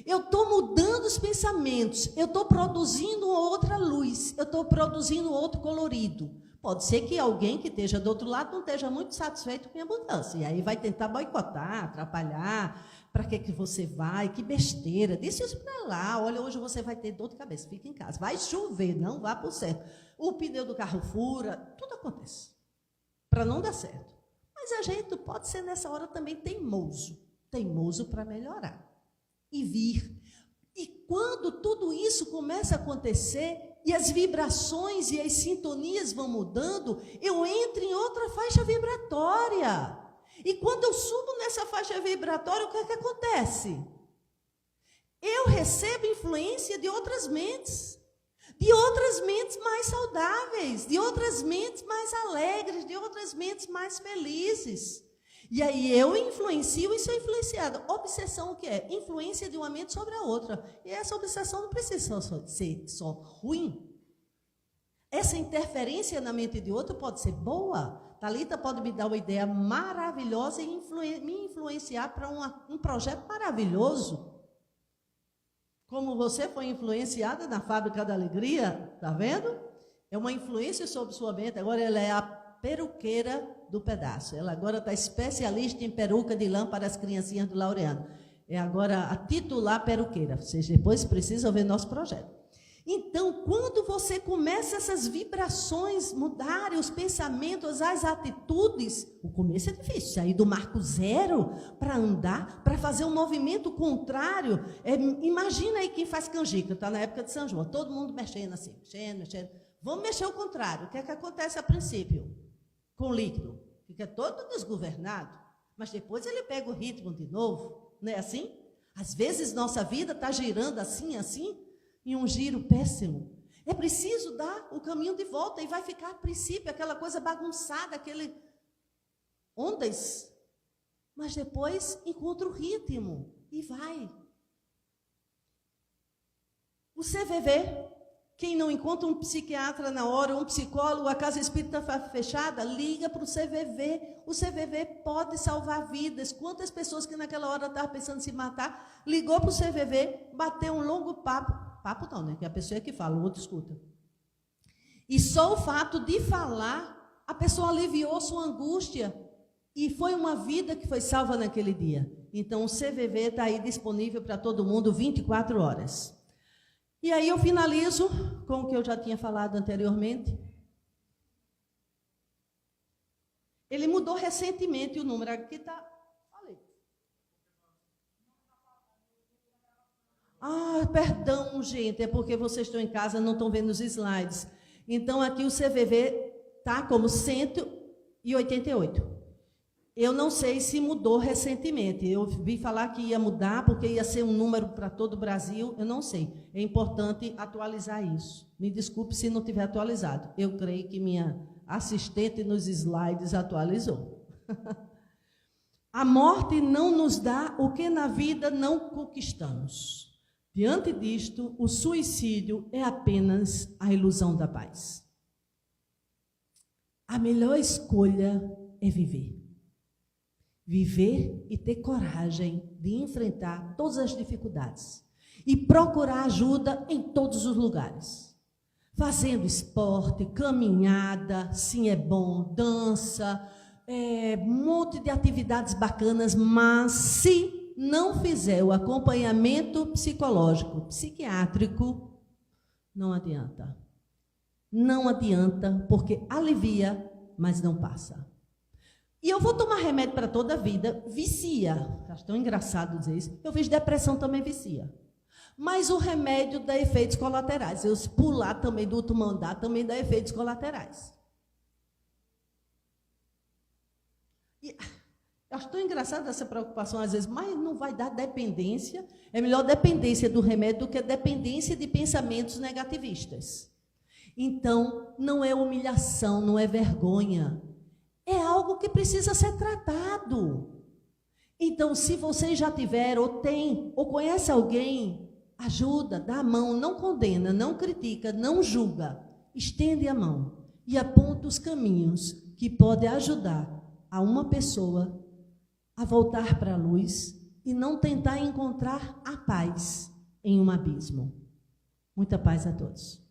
eu estou mudando os pensamentos, eu estou produzindo outra luz, eu estou produzindo outro colorido. Pode ser que alguém que esteja do outro lado não esteja muito satisfeito com a mudança, e aí vai tentar boicotar, atrapalhar, para que você vai, que besteira, deixa isso para lá, olha, hoje você vai ter dor de cabeça, fica em casa, vai chover, não vá para o certo. O pneu do carro fura, tudo acontece, para não dar certo. Mas a gente pode ser nessa hora também teimoso para melhorar e vir. E quando tudo isso começa a acontecer, e as vibrações e as sintonias vão mudando, eu entro em outra faixa vibratória. E quando eu subo nessa faixa vibratória, o que é que acontece? Eu recebo influência de outras mentes mais saudáveis, de outras mentes mais alegres, de outras mentes mais felizes. E aí eu influencio e sou influenciada. Obsessão o que é? Influência de uma mente sobre a outra. E essa obsessão não precisa ser só ruim. Essa interferência na mente de outro pode ser boa. Thalita pode me dar uma ideia maravilhosa e me influenciar para um projeto maravilhoso. Como você foi influenciada na Fábrica da Alegria, está vendo? É uma influência sobre sua mente. Agora ela é a peruqueira do pedaço. Ela agora está especialista em peruca de lã para as criancinhas do Laureano. É agora a titular peruqueira. Vocês depois precisam ver nosso projeto. Então, quando você começa essas vibrações mudarem, os pensamentos, as atitudes, o começo é difícil, sair do marco zero para andar, para fazer um movimento contrário. Imagina aí quem faz canjica, está na época de São João, todo mundo mexendo assim, mexendo. Vamos mexer o contrário. O que é que acontece a princípio? Com o líquido. Fica todo desgovernado, mas depois ele pega o ritmo de novo, não é assim? Às vezes nossa vida está girando assim, em um giro péssimo. É preciso dar o caminho de volta e vai ficar a princípio aquela coisa bagunçada, aquele ondas, mas depois encontra o ritmo e vai. O CVV, quem não encontra um psiquiatra na hora, um psicólogo, a casa espírita está fechada, liga para o CVV. O CVV pode salvar vidas. Quantas pessoas que naquela hora estavam pensando em se matar, ligou para o CVV, bateu um longo papo não, né? Que a pessoa é que fala, o outro escuta. E só o fato de falar, a pessoa aliviou sua angústia e foi uma vida que foi salva naquele dia. Então, o CVV está aí disponível para todo mundo 24 horas. E aí eu finalizo com o que eu já tinha falado anteriormente. Ele mudou recentemente o número. Aqui está... Perdão, gente, é porque vocês estão em casa, não estão vendo os slides. Então, aqui o CVV está como 188. Eu não sei se mudou recentemente. Eu vi falar que ia mudar, porque ia ser um número para todo o Brasil. Eu não sei. É importante atualizar isso. Me desculpe se não tiver atualizado. Eu creio que minha assistente nos slides atualizou. A morte não nos dá o que na vida não conquistamos. Diante disto, o suicídio é apenas a ilusão da paz. A melhor escolha é viver. Viver e ter coragem de enfrentar todas as dificuldades. E procurar ajuda em todos os lugares. Fazendo esporte, caminhada, sim é bom, dança, um monte de atividades bacanas, mas se não fizer o acompanhamento psicológico, psiquiátrico, não adianta. Não adianta, porque alivia, mas não passa. E eu vou tomar remédio para toda a vida, vicia. Acho tão engraçado dizer isso. Eu fiz depressão, também vicia. Mas o remédio dá efeitos colaterais. Eu pular também do último andar também dá efeitos colaterais. E eu acho tão engraçado essa preocupação às vezes, mas não vai dar dependência. É melhor dependência do remédio do que dependência de pensamentos negativistas. Então, não é humilhação, não é vergonha. É algo que precisa ser tratado. Então, se você já tiver, ou tem, ou conhece alguém, ajuda, dá a mão, não condena, não critica, não julga. Estende a mão e aponta os caminhos que podem ajudar a uma pessoa a voltar para a luz e não tentar encontrar a paz em um abismo. Muita paz a todos.